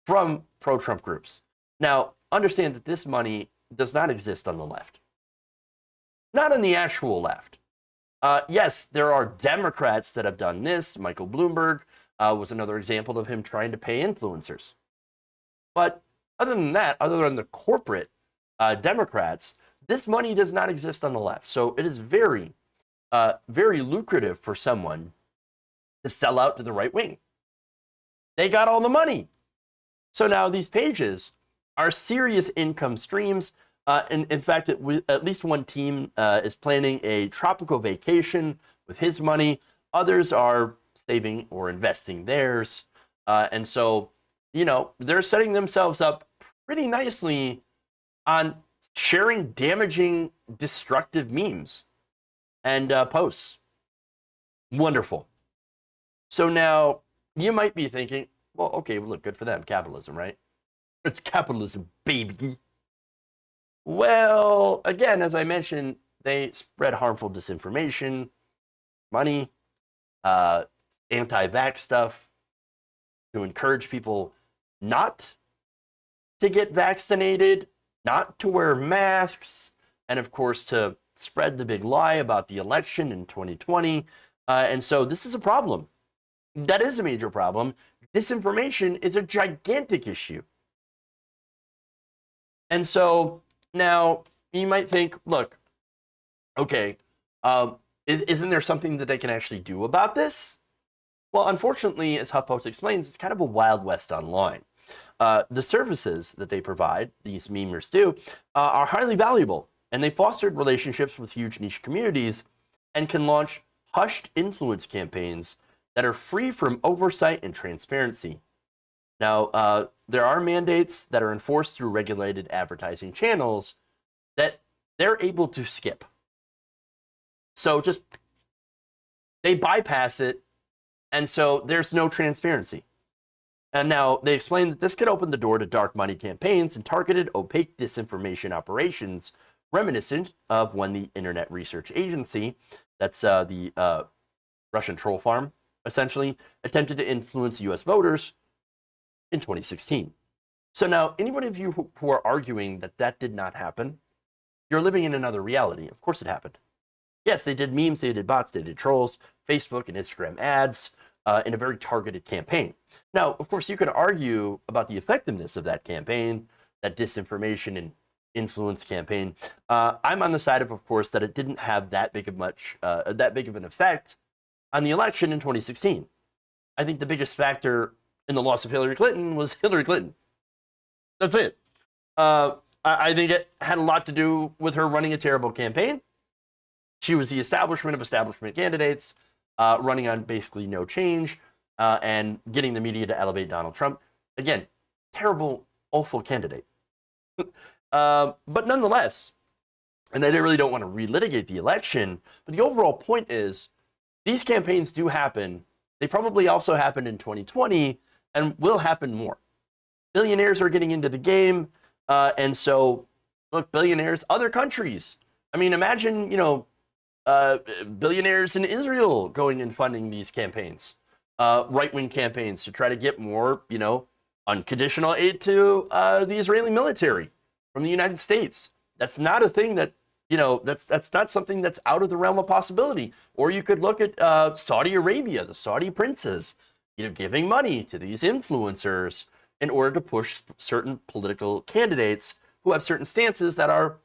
from pro-Trump groups. Now, understand that this money does not exist on the left. Not on the actual left. Yes, there are Democrats that have done this. Michael Bloomberg was another example of him trying to pay influencers. But other than that, other than the corporate Democrats, this money does not exist on the left. So it is very, very lucrative for someone to sell out to the right wing. They got all the money. So now these pages are serious income streams. In fact, at least one team is planning a tropical vacation with his money. Others are saving or investing theirs. And so, they're setting themselves up pretty nicely on sharing damaging, destructive memes and posts. Wonderful. So now you might be thinking, Well, okay, well, look, good for them. Capitalism, right? It's capitalism, baby. Well, again, as I mentioned, they spread harmful disinformation, money, anti-vax stuff to encourage people not to get vaccinated, not to wear masks, and of course to spread the big lie about the election in 2020. And so this is a problem. That is a major problem. Disinformation is a gigantic issue. And so now you might think, look, okay, isn't there something that they can actually do about this? Well, unfortunately, as HuffPost explains, it's kind of a Wild West online. The services that they provide, these memers do, are highly valuable, and they fostered relationships with huge niche communities and can launch hushed influence campaigns that are free from oversight and transparency. Now, there are mandates that are enforced through regulated advertising channels that they're able to skip. So just, they bypass it, and so there's no transparency. And now they explain that this could open the door to dark money campaigns and targeted opaque disinformation operations reminiscent of when the Internet Research Agency, that's the Russian troll farm, essentially, attempted to influence US voters in 2016. So now, anybody of you who are arguing that that did not happen, you're living in another reality. Of course it happened. Yes, they did memes, they did bots, they did trolls, Facebook and Instagram ads in a very targeted campaign. Now, of course, you could argue about the effectiveness of that campaign, that disinformation and influence campaign. I'm on the side of course, that it didn't have that big of an effect on the election in 2016. I think the biggest factor in the loss of Hillary Clinton was Hillary Clinton. That's it. I think it had a lot to do with her running a terrible campaign. She was the establishment of establishment candidates, running on basically no change, and getting the media to elevate Donald Trump. Again, terrible, awful candidate. But nonetheless, and I really don't want to relitigate the election, but the overall point is these campaigns do happen. They probably also happened in 2020 and will happen more. Billionaires are getting into the game. And so, look, billionaires, other countries. I mean, imagine, billionaires in Israel going and funding these campaigns, right-wing campaigns to try to get more, unconditional aid to the Israeli military from the United States. That's not a thing that, that's not something that's out of the realm of possibility. Or you could look at Saudi Arabia, the Saudi princes, giving money to these influencers in order to push certain political candidates who have certain stances that are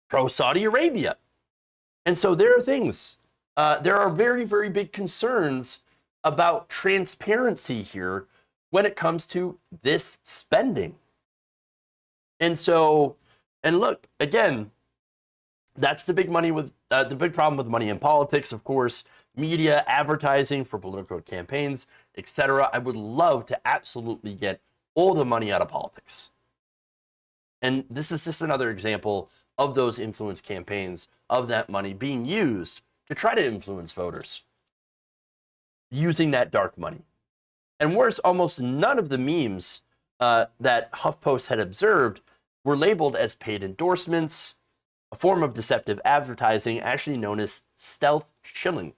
pro-Saudi Arabia. And so there are things, there are very, very big concerns about transparency here when it comes to this spending. And so, and look, again, that's the big problem with money in politics, of course, media, advertising for political campaigns, etc. I would love to absolutely get all the money out of politics. And this is just another example of those influence campaigns, of that money being used to try to influence voters, using that dark money. And worse, almost none of the memes that HuffPost had observed were labeled as paid endorsements, a form of deceptive advertising actually known as stealth shilling.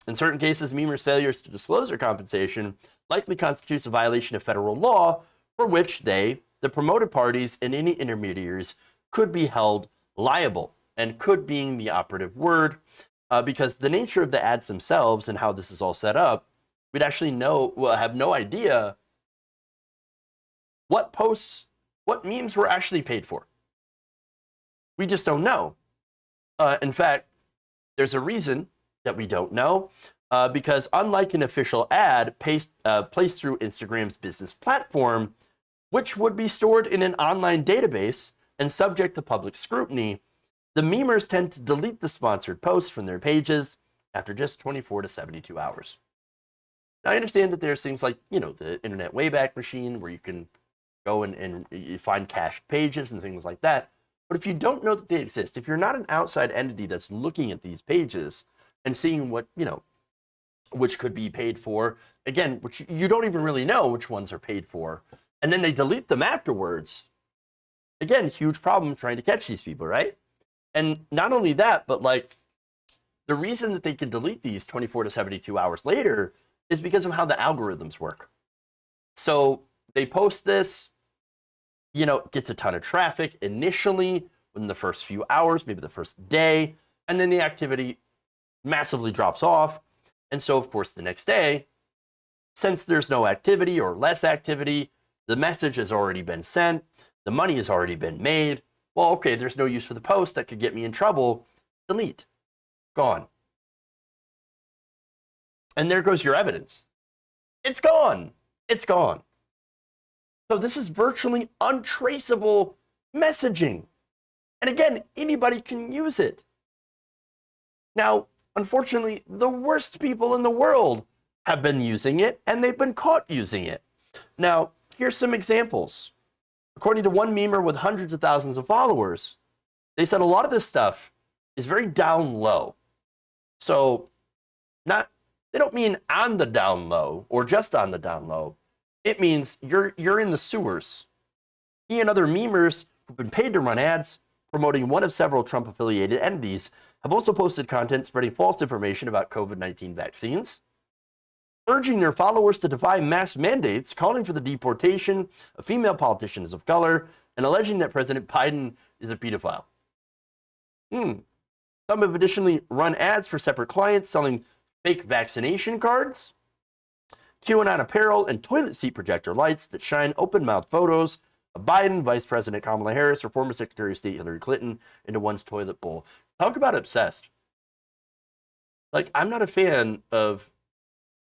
In certain cases, memers' failures to disclose their compensation likely constitutes a violation of federal law for which they, the promoted parties, and any intermediaries could be held liable, and could being the operative word, because the nature of the ads themselves and how this is all set up, we'd actually have no idea what posts, what memes were actually paid for. We just don't know. In fact, there's a reason that we don't know, because unlike an official ad placed through Instagram's business platform, which would be stored in an online database and subject to public scrutiny, the memers tend to delete the sponsored posts from their pages after just 24 to 72 hours. Now, I understand that there's things like, the Internet Wayback Machine where you can go and you find cached pages and things like that. But if you don't know that they exist, if you're not an outside entity that's looking at these pages and seeing what which could be paid for. Again, which you don't even really know which ones are paid for. And then they delete them afterwards. Again, huge problem trying to catch these people, right? And not only that, but like the reason that they can delete these 24 to 72 hours later is because of how the algorithms work. So they post this, you know, gets a ton of traffic initially within the first few hours, maybe the first day, and then the activity massively drops off. And so, of course, the next day, since there's no activity or less activity, the message has already been sent, the money has already been made. Well, okay, there's no use for the post that could get me in trouble. Delete. Gone. And there goes your evidence. It's gone. It's gone. So this is virtually untraceable messaging. And again, anybody can use it. Now, unfortunately, the worst people in the world have been using it, and they've been caught using it. Now, here's some examples. According to one memer with hundreds of thousands of followers, they said a lot of this stuff is very down low. So they don't mean on the down low or just on the down low. It means you're in the sewers. He and other memers who've been paid to run ads promoting one of several Trump-affiliated entities have also posted content spreading false information about COVID-19 vaccines, urging their followers to defy mask mandates, calling for the deportation of female politicians of color, and alleging that President Biden is a pedophile. Some have additionally run ads for separate clients selling fake vaccination cards, QAnon apparel, and toilet seat projector lights that shine open-mouthed photos of Biden, Vice President Kamala Harris, or former Secretary of State Hillary Clinton into one's toilet bowl. Talk about obsessed. Like, I'm not a fan of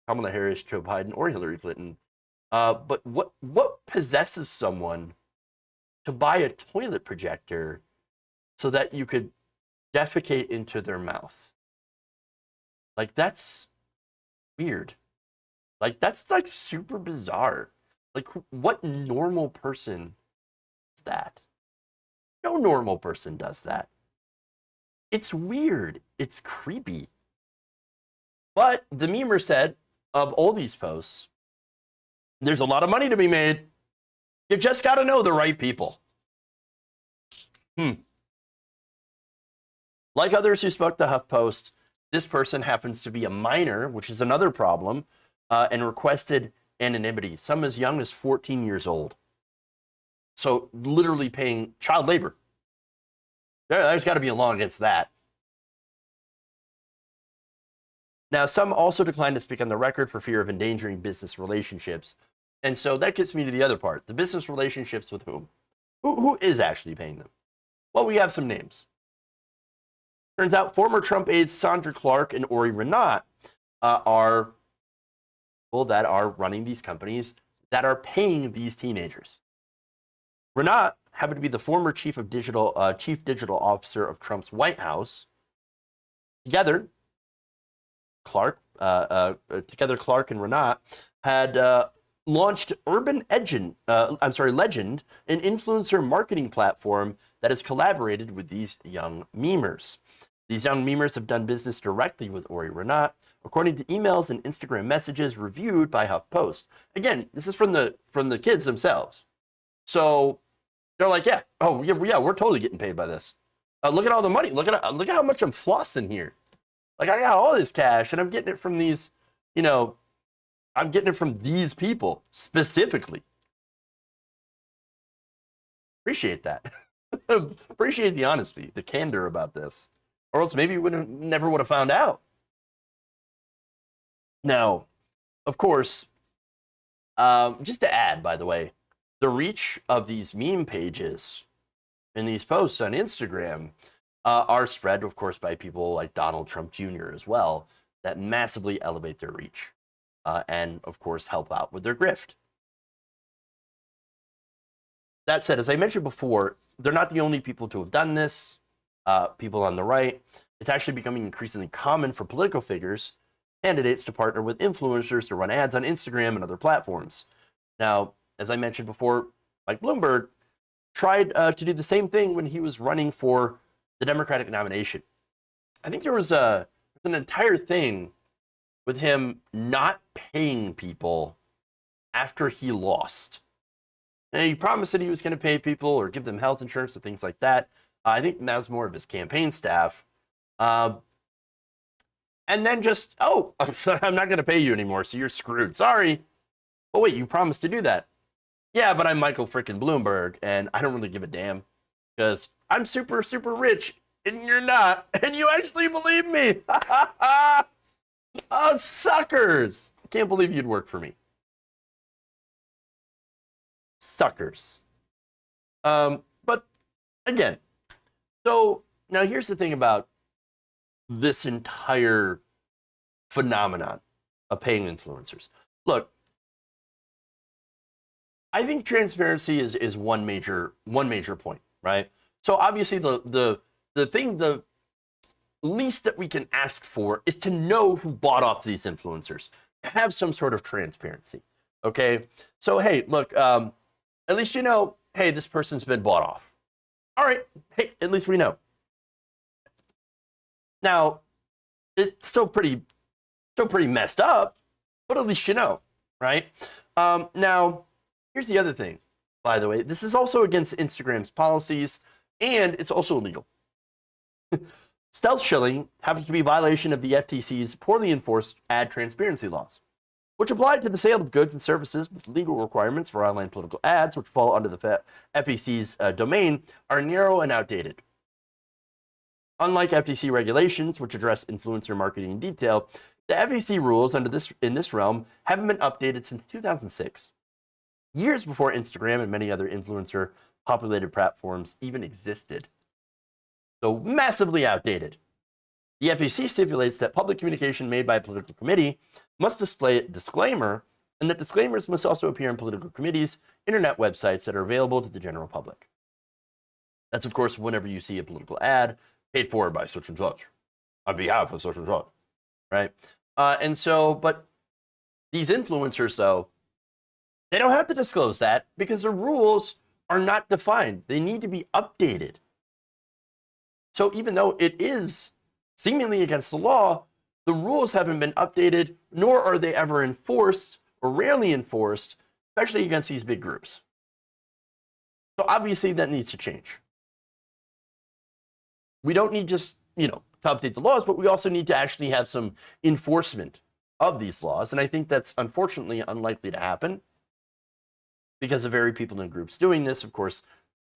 Kamala Harris, Joe Biden, or Hillary Clinton, but what possesses someone to buy a toilet projector so that you could defecate into their mouth? Like, that's weird. Like, that's like super bizarre. Like, what normal person does that? No normal person does that. It's weird. It's creepy. But the memer said of all these posts, there's a lot of money to be made. You just got to know the right people. Like others who spoke to HuffPost, this person happens to be a minor, which is another problem, and requested anonymity, some as young as 14 years old. So literally paying child labor. There's got to be a law against that. Now, some also declined to speak on the record for fear of endangering business relationships. And so that gets me to the other part. The business relationships with whom? Who is actually paying them? Well, we have some names. Turns out former Trump aides Sandra Clark and Ori Renat are people that are running these companies that are paying these teenagers. Renat happened to be the former chief digital officer of Trump's White House. Together, Clark and Renat had launched Legend, an influencer marketing platform that has collaborated with these young memers. These young memers have done business directly with Ori Renat, according to emails and Instagram messages reviewed by HuffPost. Again, this is from the kids themselves. So they're like, yeah, we're totally getting paid by this. Look at all the money. Look at how much I'm flossing here. Like, I got all this cash, and I'm getting it from these, I'm getting it from these people specifically. Appreciate that. Appreciate the honesty, the candor about this. Or else maybe we never would have found out. Now, of course, just to add, by the way, the reach of these meme pages and these posts on Instagram are spread, of course, by people like Donald Trump Jr. as well, that massively elevate their reach and, of course, help out with their grift. That said, as I mentioned before, they're not the only people to have done this. People on the right. It's actually becoming increasingly common for political figures, candidates, to partner with influencers to run ads on Instagram and other platforms. Now, as I mentioned before, Mike Bloomberg tried to do the same thing when he was running for the Democratic nomination. I think there was an entire thing with him not paying people after he lost. And he promised that he was going to pay people or give them health insurance and things like that. I think that was more of his campaign staff. And then just, oh, I'm not going to pay you anymore, so you're screwed. Sorry. Oh, wait, you promised to do that. Yeah, but I'm Michael frickin' Bloomberg, and I don't really give a damn because I'm super, super rich, and you're not, and you actually believe me. Oh, suckers. I can't believe you'd work for me. Suckers. But again, so now here's the thing about this entire phenomenon of paying influencers. Look, I think transparency is one major point, right? So obviously the least that we can ask for is to know who bought off these influencers, have some sort of transparency. Okay, so hey, look, at least you know, hey, this person's been bought off. All right, hey, at least we know. Now, it's still pretty messed up, but at least you know, right? Now, here's the other thing, by the way. This is also against Instagram's policies, and it's also illegal. Stealth shilling happens to be a violation of the FTC's poorly enforced ad transparency laws, which apply to the sale of goods and services with legal requirements for online political ads, which fall under the FEC's domain, are narrow and outdated. Unlike FTC regulations, which address influencer marketing in detail, the FEC rules in this realm haven't been updated since 2006, years before Instagram and many other influencer-populated platforms even existed. So massively outdated. The FEC stipulates that public communication made by a political committee must display a disclaimer, and that disclaimers must also appear in political committees' internet websites that are available to the general public. That's, of course, whenever you see a political ad paid for by such and such, on behalf of such and such, right? And so, but these influencers, though, they don't have to disclose that because the rules are not defined. They need to be updated. So even though it is seemingly against the law, the rules haven't been updated, nor are they ever enforced, or rarely enforced, especially against these big groups. So obviously that needs to change. We don't need just, to update the laws, but we also need to actually have some enforcement of these laws. And I think that's unfortunately unlikely to happen because the very people and groups doing this, of course,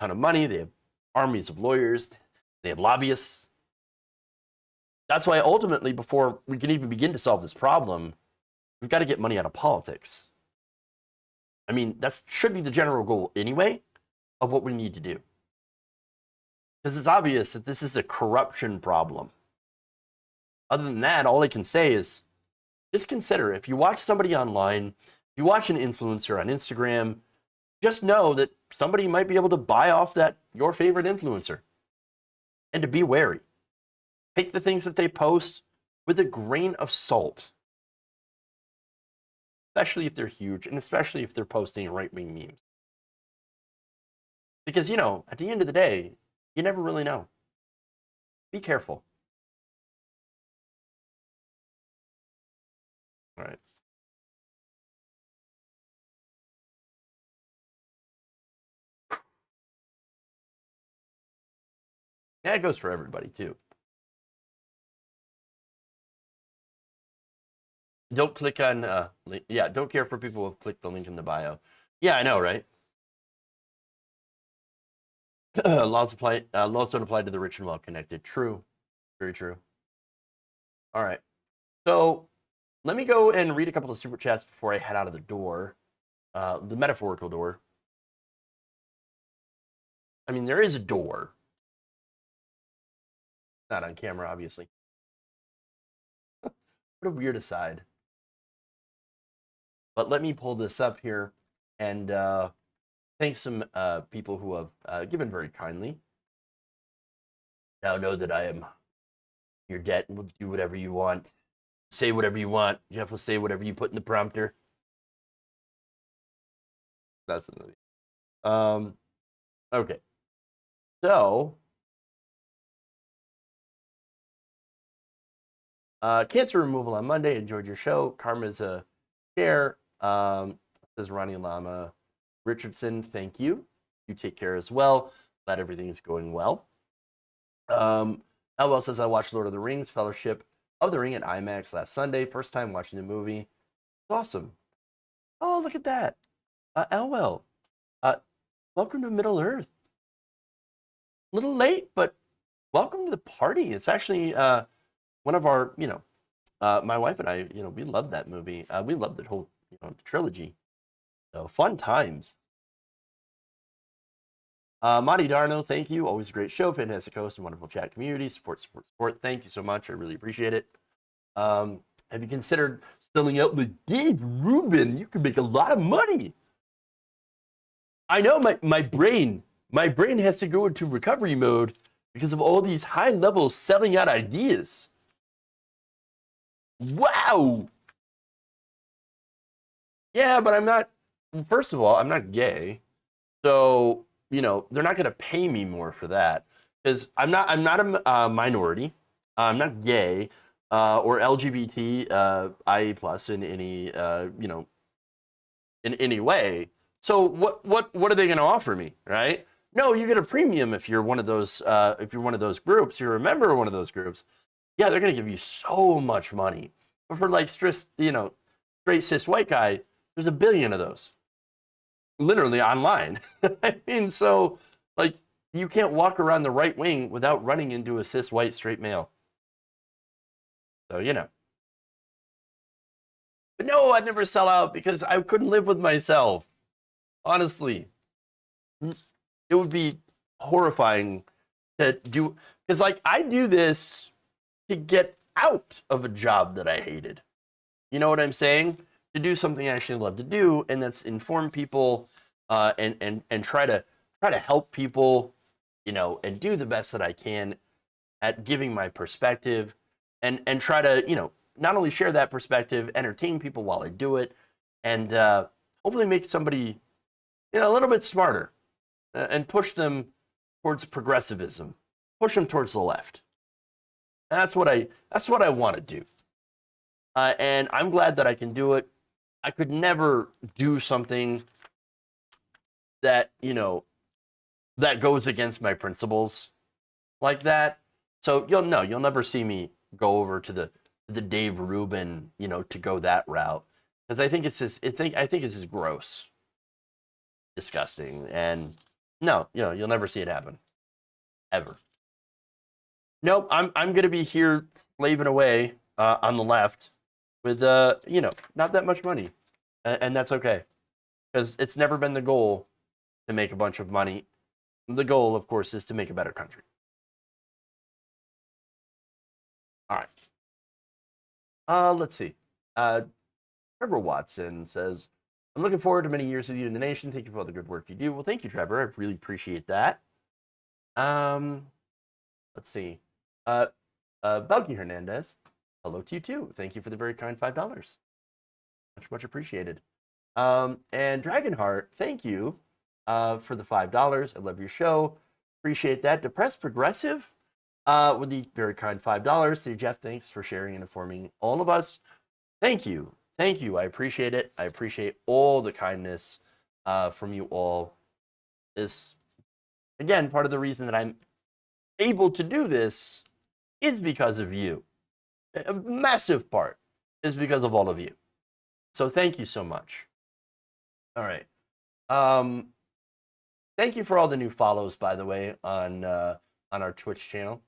a ton of money. They have armies of lawyers. They have lobbyists. That's why ultimately, before we can even begin to solve this problem, we've got to get money out of politics. I mean, that should be the general goal anyway of what we need to do. Because it's obvious that this is a corruption problem. Other than that, all I can say is just consider, if you watch somebody online, if you watch an influencer on Instagram, just know that somebody might be able to buy off your favorite influencer. And to be wary. Take the things that they post with a grain of salt. Especially if they're huge, and especially if they're posting right-wing memes. Because, at the end of the day, you never really know. Be careful. All right. Yeah, it goes for everybody, too. Don't click on, don't care for people who have clicked the link in the bio. Yeah, I know, right? Laws don't apply to the rich and well-connected. True. Very true. All right. So let me go and read a couple of super chats before I head out of the door. The metaphorical door. I mean, there is a door. Not on camera, obviously. What a weird aside. But let me pull this up here and thank some people who have given very kindly. Now know that I am your debt and will do whatever you want. Say whatever you want. Jeff will say whatever you put in the prompter. That's another. Okay. So Cancer removal on Monday. Enjoyed your show. Karma's a share. Says Ronnie Lama Richardson. Thank you. You take care as well. Glad everything is going well. Elwell says, I watched Lord of the Rings Fellowship of the Ring at IMAX last Sunday. First time watching the movie. It's awesome. Oh, look at that. Elwell. Welcome to Middle Earth. A little late, but welcome to the party. It's actually one of our, my wife and I, we love that movie. We love the whole, the trilogy. So fun times. Monty Darno, thank you. Always a great show. Fantastic host and wonderful chat community. Support. Thank you so much. I really appreciate it. Have you considered selling out with Dave Rubin? You could make a lot of money. I know my brain has to go into recovery mode because of all these high-level selling out ideas. Wow. Yeah, but I'm not, first of all, I'm not gay. So, they're not going to pay me more for that because I'm not a minority. I'm not gay or LGBT IA plus in any, in any way. So what are they going to offer me, right? No, you get a premium if you're one of those groups, you're a member of one of those groups. Yeah, they're going to give you so much money. But for like straight cis white guy, there's a billion of those. Literally online. I mean, so like you can't walk around the right wing without running into a cis white straight male. So, But no, I'd never sell out because I couldn't live with myself. Honestly. It would be horrifying to do, because like I do this to get out of a job that I hated. You know what I'm saying? To do something I actually love to do, and that's inform people and try to help people, and do the best that I can at giving my perspective and try to, not only share that perspective, entertain people while I do it, and hopefully make somebody, a little bit smarter and push them towards progressivism, push them towards the left. And that's what I want to do. And I'm glad that I can do it. I could never do something that, that goes against my principles like that. So you'll never see me go over to the Dave Rubin, to go that route. Because I think it's just gross, disgusting, and no, you'll never see it happen. Ever. Nope, I'm gonna be here slaving away on the left with not that much money, and that's okay, because it's never been the goal to make a bunch of money. The goal, of course, is to make a better country. All right. Let's see. Trevor Watson says, I'm looking forward to many years of you in the nation. Thank you for all the good work you do. Well, thank you, Trevor. I really appreciate that. Let's see. Belky Hernandez, hello to you too. Thank you for the very kind $5. Much appreciated. And Dragonheart, thank you for the $5. I love your show. Appreciate that. Depressed Progressive with the very kind $5. Say, Jeff, thanks for sharing and informing all of us. Thank you. Thank you. I appreciate it. I appreciate all the kindness from you all. Is, again, part of the reason that I'm able to do this is because of you. A massive part is because of all of you. So thank you so much. All right. Thank you for all the new follows, by the way, on our Twitch channel,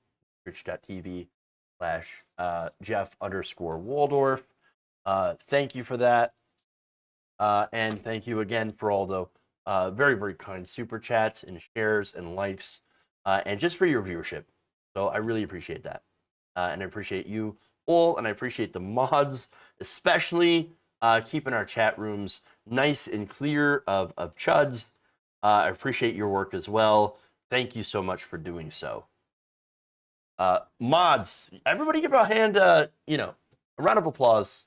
twitch.tv/Jeff_Waldorf. Thank you for that. And thank you again for all the very, very kind super chats and shares and likes, and just for your viewership. So I really appreciate that. And I appreciate you all, and I appreciate the mods, especially keeping our chat rooms nice and clear of chuds. I appreciate your work as well. Thank you so much for doing so. Mods, everybody give a hand, a round of applause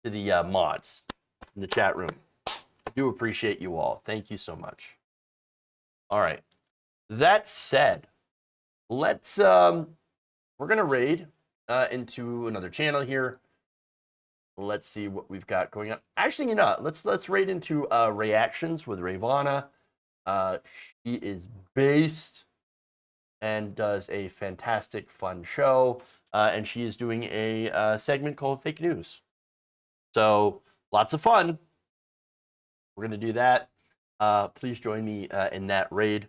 to the mods in the chat room. I do appreciate you all. Thank you so much. All right. That said, let's we're gonna raid into another channel here. Let's see what we've got going on. Actually, you know, let's raid into reactions with Ravana. She is based and does a fantastic, fun show. And she is doing a segment called Fake News. So lots of fun. We're going to do that. Please join me in that raid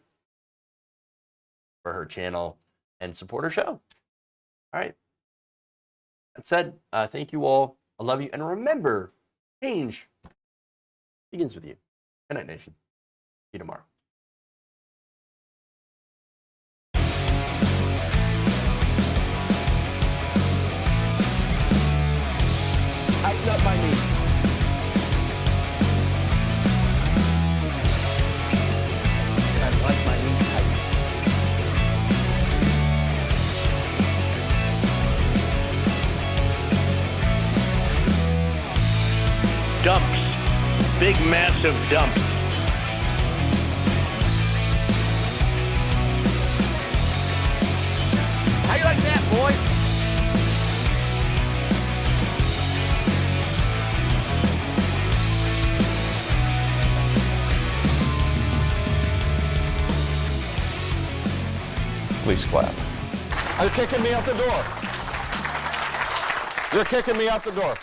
for her channel and support her show. All right. That said, thank you all. I love you. And remember, change begins with you. Good night, nation. See you tomorrow. Tighten up my knee. I like my knee tight. Dumps. Big, massive dumps. How you like that, boy? Please clap. You're kicking me out the door. You're kicking me out the door.